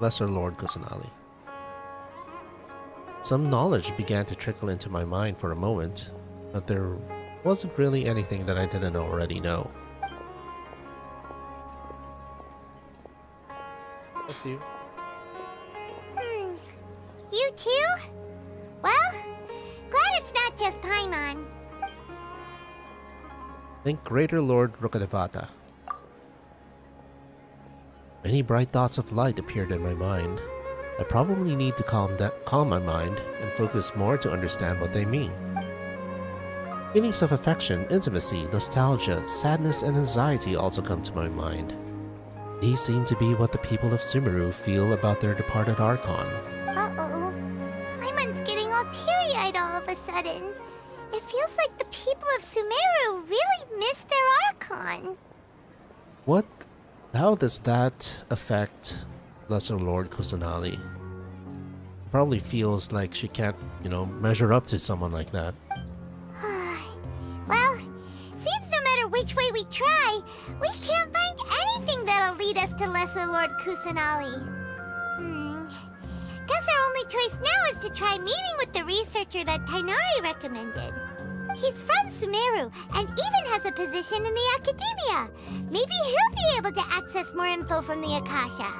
A: Lesser Lord Kusanali. Some knowledge began to trickle into my mind for a moment, but there wasn't really anything that I didn't already know. That's you.
E: You too? Well, glad it's not just Paimon.
A: Think Greater Lord Rukkhadevata. Many bright dots of light appeared in my mind. I probably need to calm my mind and focus more to understand what they mean. Feelings of affection, intimacy, nostalgia, sadness, and anxiety also come to my mind. These seem to be what the people of Sumeru feel about their departed Archon.
E: Uh-oh. Paimon's getting all teary-eyed all of a sudden. It feels like the people of Sumeru really miss their Archon.
A: How does that affect Lesser Lord Kusanali? Probably feels like she can't, measure up to someone like that.
E: Well, seems no matter which way we try, we can't find anything that'll lead us to Lesser Lord Kusanali. Guess our only choice now is to try meeting with the researcher that Tighnari recommended. He's from Sumeru and even has a position in the Academia. Maybe he'll be able to access more info from the Akasha.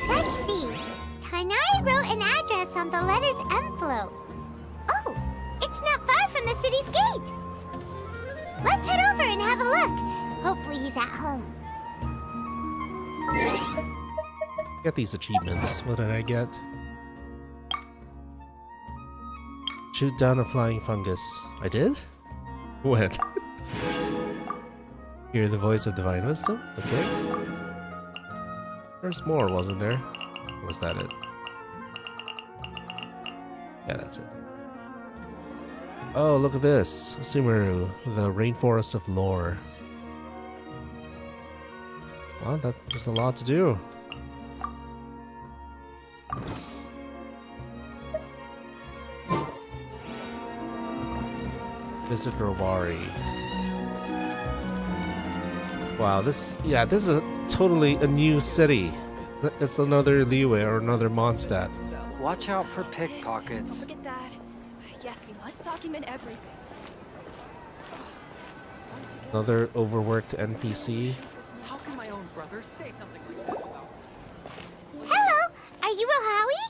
E: Let's see. Tighnari wrote an address on the letter's envelope. Oh, it's not far from the city's gate. Let's head over and have a look. Hopefully he's at home.
A: Get these achievements. What did I get? Shoot down a flying fungus. I did? When? Hear the voice of divine wisdom? Okay. There's more, wasn't there? Or was that it? Yeah, that's it. Oh, look at this. Sumeru, the rainforest of lore. Well, there's a lot to do. Visit Rowari. Wow, this is totally a new city. It's another Liyue or another Mondstadt.
C: Watch out for pickpockets.
B: Don't forget that. Yes, we must document everything.
A: Another overworked NPC.
C: How can my own brother say something like that about me?
E: Hello, are you Rohawi?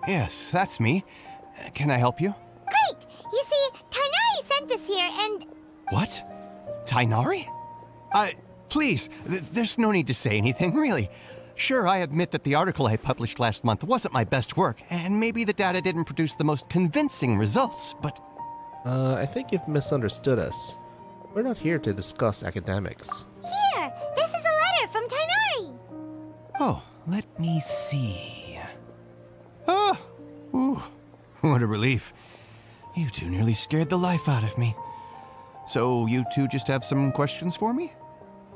M: Yes, that's me. Can I help you?
E: Great! You see, Tighnari sent us here and...
M: What? Tighnari? Please, there's no need to say anything, really. Sure, I admit that the article I published last month wasn't my best work, and maybe the data didn't produce the most convincing results, but...
A: I think you've misunderstood us. We're not here to discuss academics.
E: Here! This is a letter from Tighnari!
M: Oh, let me see... Oh! Ooh, what a relief. You two nearly scared the life out of me. So you two just have some questions for me?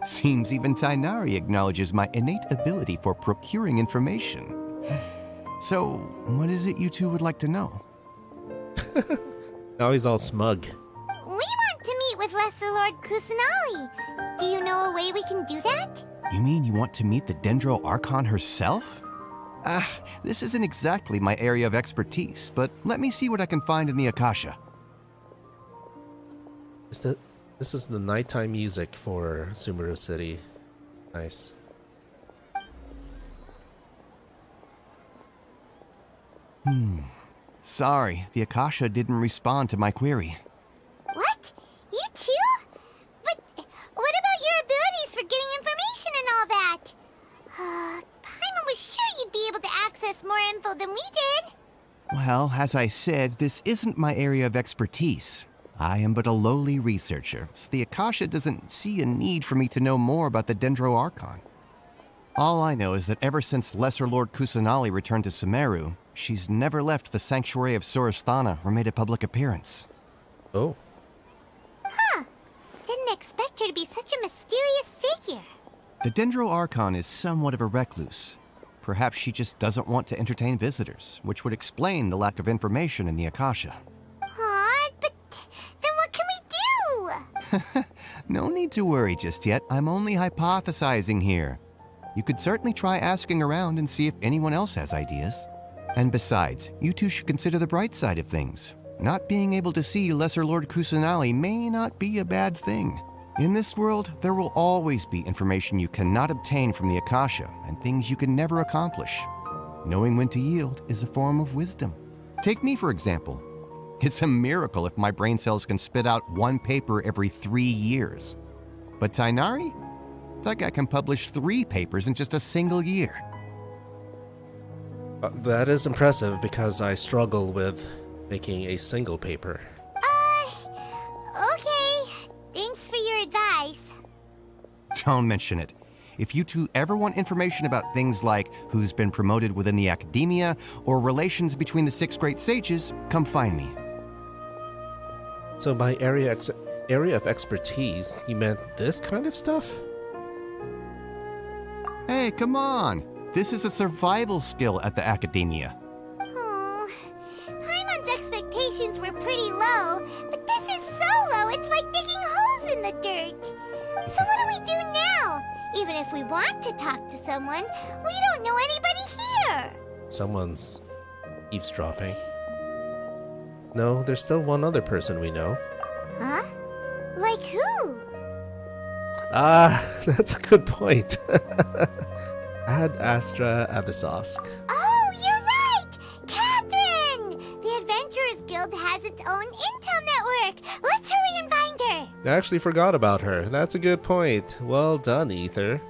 M: Seems even Tighnari acknowledges my innate ability for procuring information. So, what is it you two would like to know?
A: Now he's all smug.
E: We want to meet with Lesser Lord Kusanali. Do you know a way we can do that?
M: You mean you want to meet the Dendro Archon herself? This isn't exactly my area of expertise, but let me see what I can find in the Akasha.
A: This is the nighttime music for Sumeru City. Nice.
M: Sorry, the Akasha didn't respond to my query.
E: What? You too? But what about your abilities for getting information and all that? Paimon was sure you'd be able to access more info than we did.
M: Well, as I said, this isn't my area of expertise. I am but a lowly researcher, so the Akasha doesn't see a need for me to know more about the Dendro Archon. All I know is that ever since Lesser Lord Kusanali returned to Sumeru, she's never left the Sanctuary of Sorasthana or made a public appearance.
A: Oh.
E: Huh. Didn't expect her to be such a mysterious figure.
M: The Dendro Archon is somewhat of a recluse. Perhaps she just doesn't want to entertain visitors, which would explain the lack of information in the Akasha.
E: Aw, but then what can we do?
M: No need to worry just yet. I'm only hypothesizing here. You could certainly try asking around and see if anyone else has ideas. And besides, you two should consider the bright side of things. Not being able to see Lesser Lord Kusanali may not be a bad thing. In this world, there will always be information you cannot obtain from the Akasha and things you can never accomplish. Knowing when to yield is a form of wisdom. Take me, for example. It's a miracle if my brain cells can spit out one paper every 3 years. But Tainari? That guy can publish 3 papers in just a single year.
A: That is impressive because I struggle with making a single paper.
E: Okay. Thanks for your advice.
M: Don't mention it. If you two ever want information about things like who's been promoted within the academia or relations between the 6 great sages, come find me.
A: So by area of expertise, you meant this kind of stuff?
M: Hey, come on! This is a survival skill at the academia.
E: Oh, Paimon's expectations were pretty low, but this is so low it's like digging holes in the dirt. So what do we do now? Even if we want to talk to someone, we don't know anybody here.
A: Someone's eavesdropping. No, there's still one other person we know.
E: Huh? Like who?
A: That's a good point. Ad Astra Abyssosk.
E: Oh, you're right! Catherine! The Adventurers Guild has its own intel network. Let's hurry and find her.
A: I actually forgot about her. That's a good point. Well done, Ether.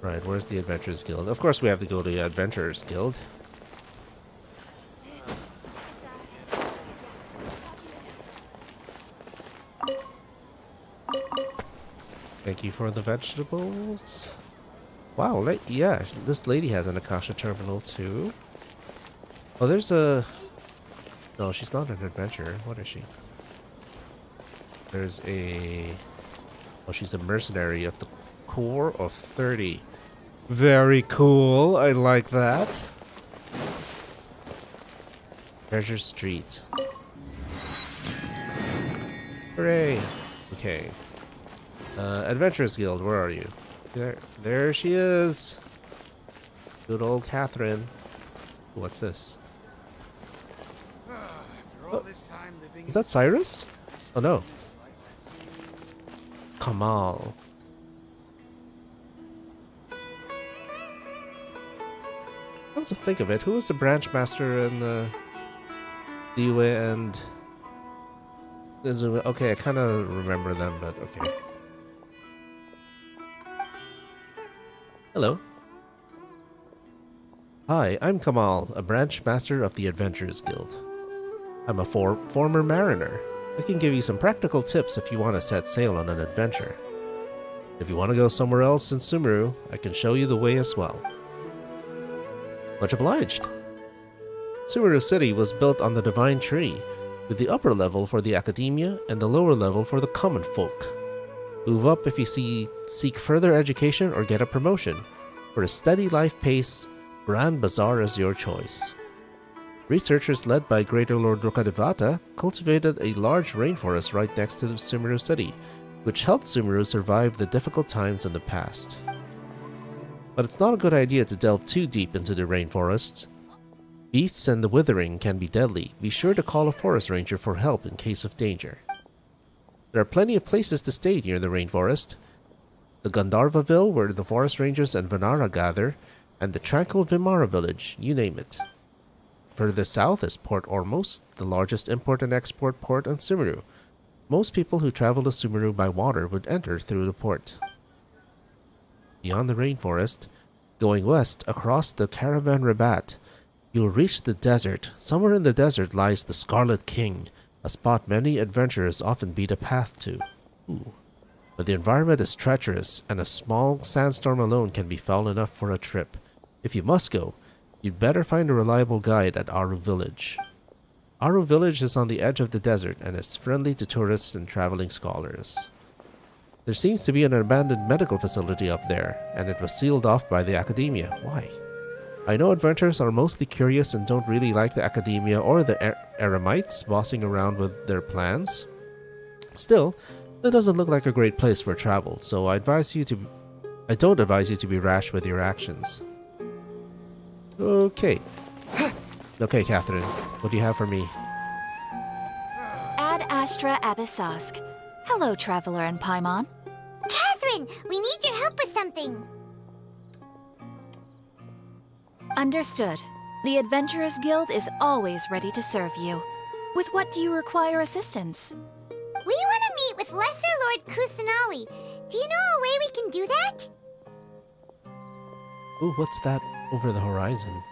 A: Right, where's the Adventurers Guild? Of course we have to go to the Adventurers Guild. Thank you for the vegetables. Wow, yeah, this lady has an Akasha terminal too. Oh, there's a... No, she's not an adventurer. What is she? There's a... Oh, she's a mercenary of the Corps of 30. Very cool. I like that. Treasure Street. Hooray. Okay. Adventurers Guild, where are you? There she is. Good old Catherine. What's this? Oh, is that Cyrus? Oh no. Kamal. Come to think of it, who was the branch master in Liyue and Izumi? Okay, I kind of remember them, but okay. Hello. Hi, I'm Kamal, a branch master of the Adventurers Guild. I'm a former mariner. I can give you some practical tips if you want to set sail on an adventure. If you want to go somewhere else in Sumeru, I can show you the way as well. Much obliged. Sumeru City was built on the Divine Tree, with the upper level for the Academia and the lower level for the common folk. Move up if you seek further education or get a promotion. For a steady life pace, Grand Bazaar is your choice. Researchers led by Greater Lord Rukadevata cultivated a large rainforest right next to Sumeru City, which helped Sumeru survive the difficult times in the past. But it's not a good idea to delve too deep into the rainforest. Beasts and the withering can be deadly. Be sure to call a forest ranger for help in case of danger. There are plenty of places to stay near the rainforest. The Gandharvaville, where the forest rangers and Vanara gather, and the tranquil Vimara village, you name it. Further south is Port Ormos, the largest import and export port on Sumeru. Most people who travel to Sumeru by water would enter through the port. Beyond the rainforest, going west across the Caravan Rabat, you'll reach the desert. Somewhere in the desert lies the Scarlet King, a spot many adventurers often beat a path to. Ooh. But the environment is treacherous, and a small sandstorm alone can be foul enough for a trip. If you must go, you'd better find a reliable guide at Aru village. Aru village is on the edge of the desert and is friendly to tourists and traveling scholars. There seems to be an abandoned medical facility up there, and it was sealed off by the academia. Why? I know adventurers are mostly curious and don't really like the academia or the eremites bossing around with their plans. Still, that doesn't look like a great place for travel, so I don't advise you to be rash with your actions. Okay. Okay, Catherine, what do you have for me?
N: Ad Astra Abyssosk. Hello, Traveler and Paimon.
E: Catherine, we need your help with something.
N: Understood. The Adventurers Guild is always ready to serve you. With what do you require assistance?
E: We want to meet with Lesser Lord Kusanali. Do you know a way we can do that?
A: Ooh, what's that over the horizon?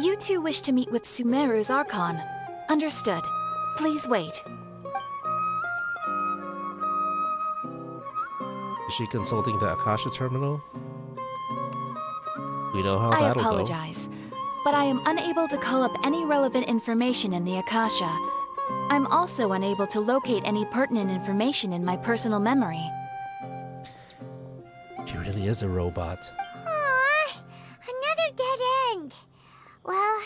N: You two wish to meet with Sumeru's Archon. Understood. Please wait.
A: Is she consulting the Akasha terminal? We know how
N: I
A: that'll go.
N: apologize, but I am unable to call up any relevant information in the Akasha. I'm also unable to locate any pertinent information in my personal memory.
A: She really is a robot.
E: Aww, another dead end. Well,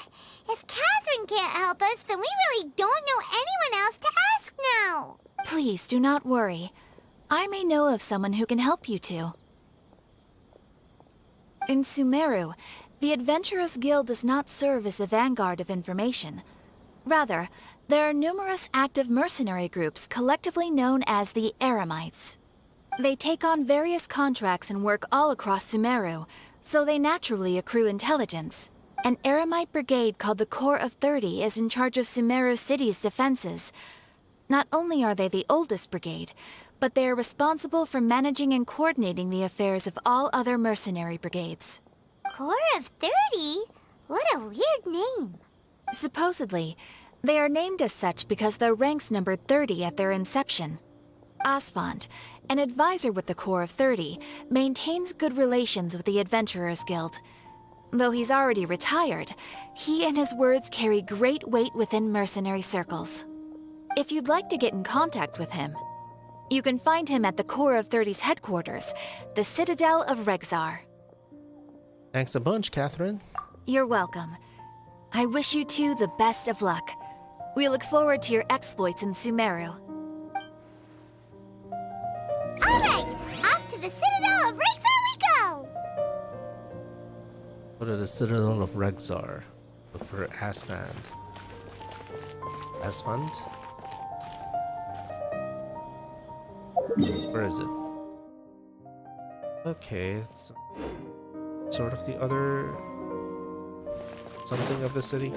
E: if Catherine can't help us, then we really don't know anyone else to ask now.
N: Please do not worry. I may know of someone who can help you two. In Sumeru, the Adventurers Guild does not serve as the vanguard of information. Rather, there are numerous active mercenary groups collectively known as the Eremites. They take on various contracts and work all across Sumeru, so they naturally accrue intelligence. An Eremite brigade called the Corps of 30 is in charge of Sumeru City's defenses. Not only are they the oldest brigade, but they are responsible for managing and coordinating the affairs of all other mercenary brigades.
E: Corps of 30? What a weird name.
N: Supposedly, they are named as such because their ranks numbered 30 at their inception. Asfand, an advisor with the Corps of 30, maintains good relations with the Adventurers Guild. Though he's already retired, he and his words carry great weight within mercenary circles. If you'd like to get in contact with him, you can find him at the Corps of 30's headquarters, the Citadel of Rexar.
A: Thanks a bunch, Catherine.
N: You're welcome. I wish you two the best of luck. We look forward to your exploits in Sumeru.
E: Alright, off to the Citadel of Rexar we go!
A: Go to the Citadel of Rexar. Look for Asfand. Asfand? Where is it? Okay, it's sort of the other something of the city.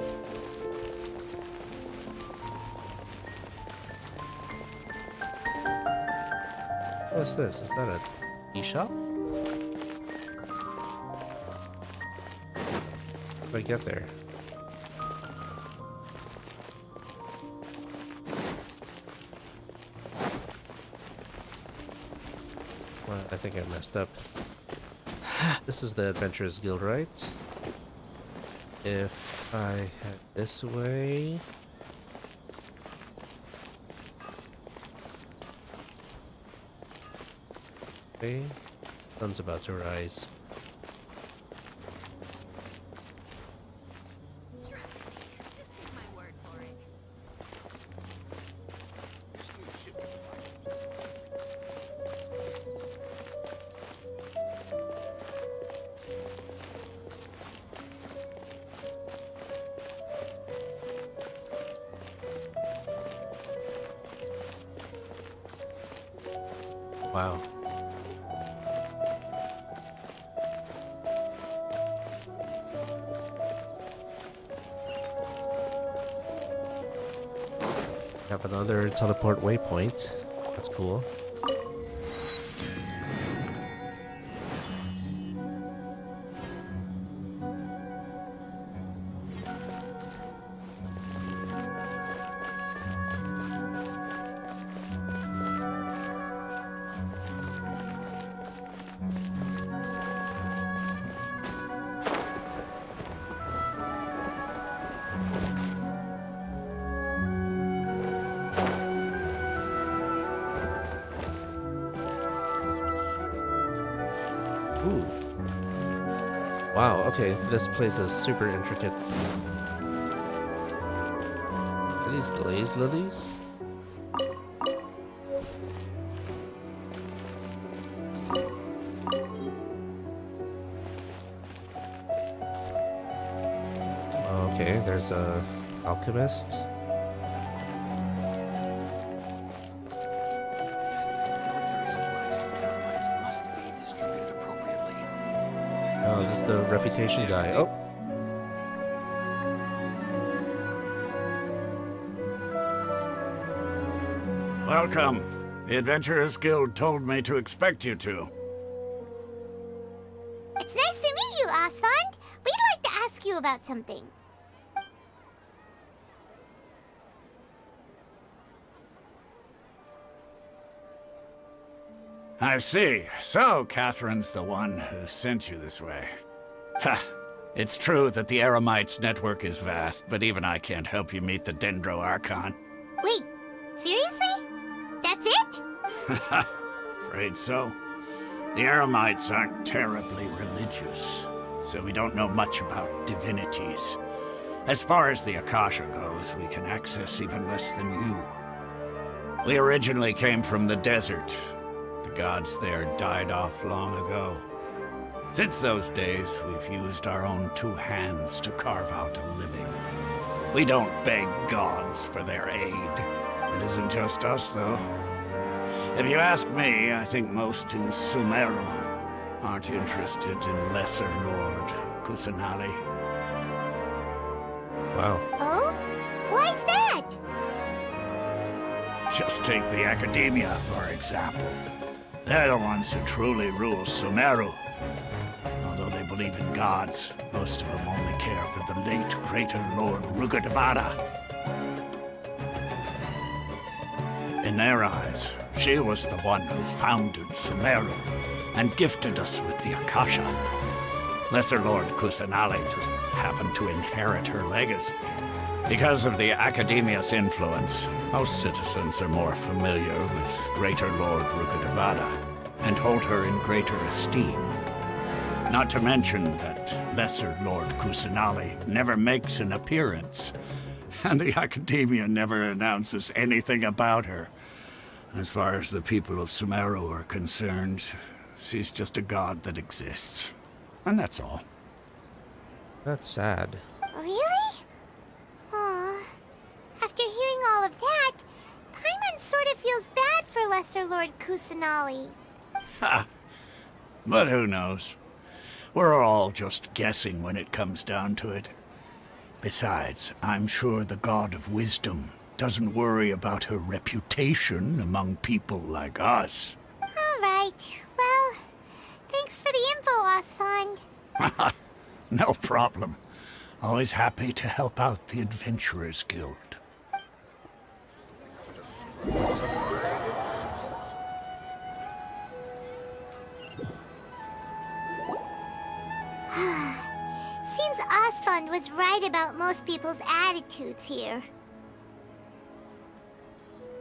A: What's this? Is that a tea shop? How do I get there? Well, I think I messed up. This is the Adventurers Guild, right? If I head this way... Okay, sun's about to rise. Wow. Have another teleport waypoint. That's cool. Ooh. Wow, okay, this place is super intricate. Are these glazed lilies? Okay, there's a alchemist.
L: Military supplies for the Aramites must be distributed appropriately.
A: Oh, this is the reputation guy. Oh.
O: Welcome. The Adventurers Guild told me to expect you two.
E: It's nice to meet you, Osfond. We'd like to ask you about something.
O: I see. So, Catherine's the one who sent you this way. Ha! It's true that the Aramites' network is vast, but even I can't help you meet the Dendro Archon.
E: Wait, seriously? That's it?
O: Afraid so. The Aramites aren't terribly religious, so we don't know much about divinities. As far as the Akasha goes, we can access even less than you. We originally came from the desert. The gods there died off long ago. Since those days, we've used our own two hands to carve out a living. We don't beg gods for their aid. It isn't just us, though. If you ask me, I think most in Sumeru aren't interested in Lesser Lord Kusanali.
A: Wow.
E: Oh? Why's that?
O: Just take the Academia, for example. They're the ones who truly rule Sumeru. Although they believe in gods, most of them only care for the late Greater Lord Rugadavada. In their eyes, she was the one who founded Sumeru and gifted us with the Akasha. Lesser Lord Kusanali just happened to inherit her legacy. Because of the Academia's influence, most citizens are more familiar with Greater Lord Rugadavada and hold her in greater esteem. Not to mention that Lesser Lord Kusanali never makes an appearance, and the Academia never announces anything about her. As far as the people of Sumeru are concerned, she's just a god that exists. And that's all.
A: That's sad.
E: Really? Aw. After hearing all of that, Paimon sort of feels bad for Lesser Lord Kusanali.
O: Ha! But who knows? We're all just guessing when it comes down to it. Besides, I'm sure the God of Wisdom doesn't worry about her reputation among people like us.
E: All right. Well, thanks for the info, Osfond.
O: No problem. Always happy to help out the Adventurers Guild.
E: Seems Osfond was right about most people's attitudes here.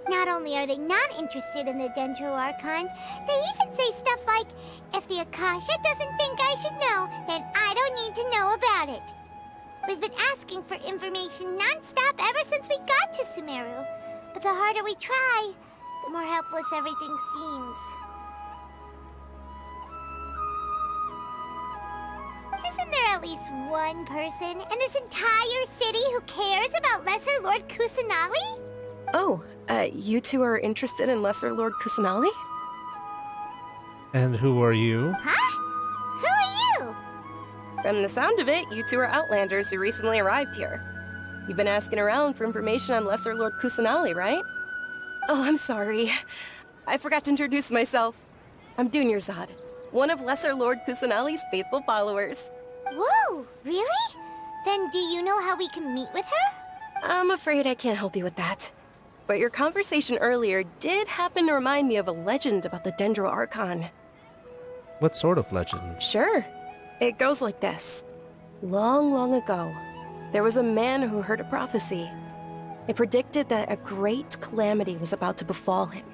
E: Not only are they not interested in the Dendro Archon, they even say stuff like, if the Akasha doesn't think I should know, then I don't need to know about it. We've been asking for information non-stop ever since we got to Sumeru. But the harder we try, the more helpless everything seems. Isn't there at least one person in this entire city who cares about Lesser Lord Kusanali?
K: Oh, you two are interested in Lesser Lord Kusanali?
A: And who are you?
E: Huh? Who are you?
K: From the sound of it, you two are Outlanders who recently arrived here. You've been asking around for information on Lesser Lord Kusanali, right? Oh, I'm sorry. I forgot to introduce myself. I'm Dunyarzad, one of Lesser Lord Kusanali's faithful followers.
E: Whoa, really? Then do you know how we can meet with her?
K: I'm afraid I can't help you with that. But your conversation earlier did happen to remind me of a legend about the Dendro Archon.
A: What sort of legend?
K: Sure. It goes like this. Long, long ago, there was a man who heard a prophecy. It predicted that a great calamity was about to befall him.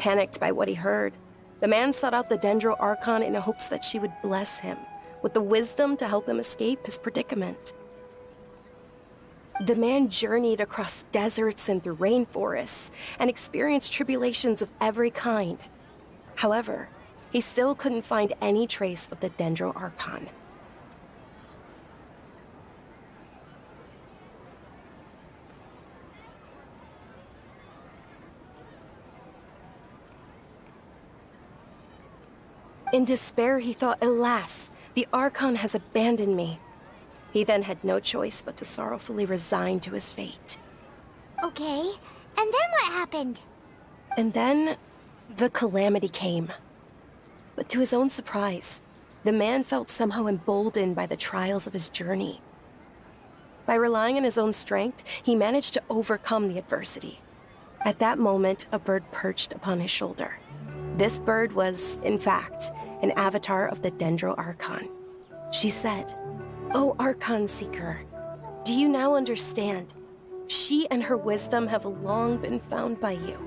K: Panicked by what he heard, The man sought out the Dendro Archon in hopes that she would bless him with the wisdom to help him escape his predicament. The man journeyed across deserts and through rainforests and experienced tribulations of every kind. However, he still couldn't find any trace of the Dendro Archon. In despair, he thought, alas, the Archon has abandoned me. He then had no choice but to sorrowfully resign to his fate.
E: Okay, and then what happened?
K: And then, the calamity came. But to his own surprise, the man felt somehow emboldened by the trials of his journey. By relying on his own strength, he managed to overcome the adversity. At that moment, a bird perched upon his shoulder. This bird was, in fact, an avatar of the Dendro Archon. She said, "O Archon Seeker, do you now understand? She and her wisdom have long been found by you.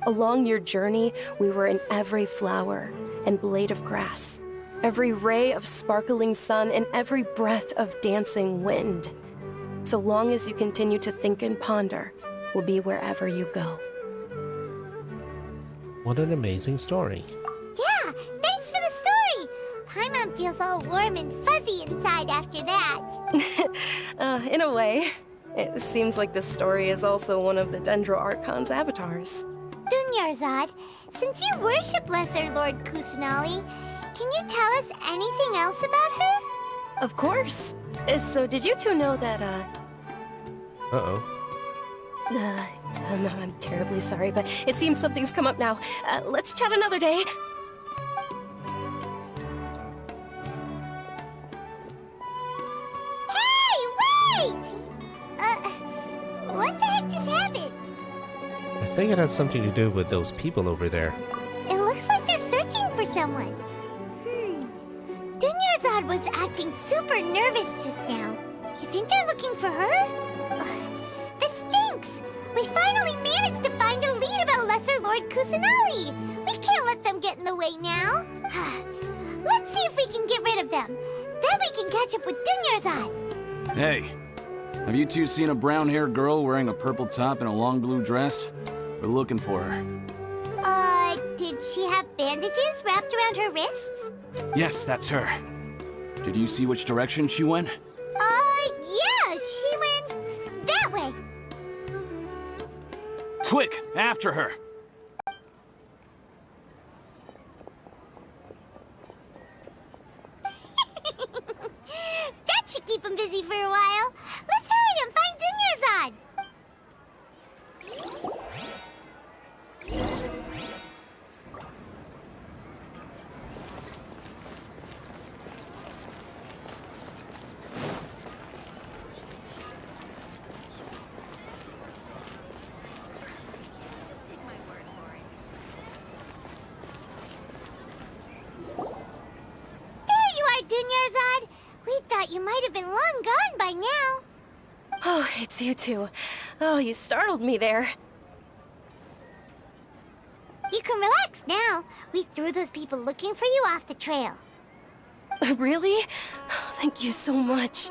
K: Along your journey, we were in every flower and blade of grass, every ray of sparkling sun, and every breath of dancing wind. So long as you continue to think and ponder, we'll be wherever you go."
A: What an amazing story.
E: Yeah, thanks for the story! Paimon feels all warm and fuzzy inside after that.
K: In a way. It seems like this story is also one of the Dendro Archon's avatars.
E: Dunyarzad, since you worship Lesser Lord Kusanali, can you tell us anything else about her?
K: Of course. So did you two know that,
A: Uh-oh.
K: I'm terribly sorry, but it seems something's come up now. Let's chat another day.
E: Hey, wait! What the heck just happened?
A: I think it has something to do with those people over there.
E: It looks like they're searching for someone. Dunyarzad was acting super nervous just now. You think they're looking for her? Ugh, this stinks! We finally managed to find a lead about Lesser Lord Kusanali! We can't let them get in the way now. Let's see if we can get rid of them. Then we can catch up with Dunyarzad.
P: Hey, have you two seen a brown-haired girl wearing a purple top and a long blue dress? We're looking for her.
E: Did she have bandages wrapped around her wrists?
P: Yes, that's her. Did you see which direction she went?
E: Yeah, she went that way.
P: Quick, after her!
E: That should keep him busy for a while. Let's hurry and find Dunyarzad. Dunyarzad, we thought you might have been long gone by now.
K: Oh, it's you two. Oh, you startled me there.
E: You can relax now. We threw those people looking for you off the trail.
K: Really? Thank you so much.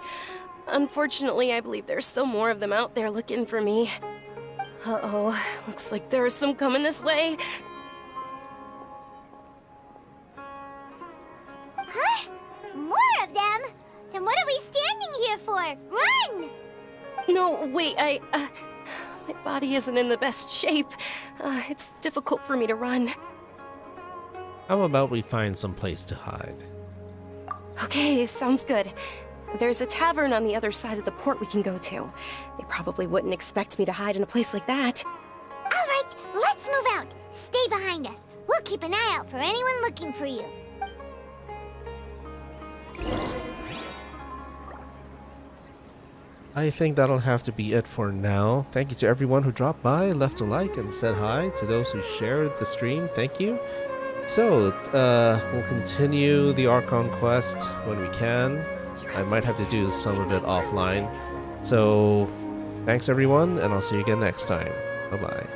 K: Unfortunately, I believe there's still more of them out there looking for me. Uh-oh, looks like there are some coming this way.
E: Huh? More of them? Then what are we standing here for? Run!
K: No, wait, my body isn't in the best shape. It's difficult for me to run.
A: How about we find some place to hide?
K: Okay, sounds good. There's a tavern on the other side of the port we can go to. They probably wouldn't expect me to hide in a place like that.
E: All right, let's move out. Stay behind us. We'll keep an eye out for anyone looking for you.
A: I think that'll have to be it for now. Thank you to everyone who dropped by, left a like, and said hi. To those who shared the stream, thank you. So, we'll continue the Archon Quest when we can. I might have to do some of it offline. So, thanks everyone, and I'll see you again next time. Bye-bye.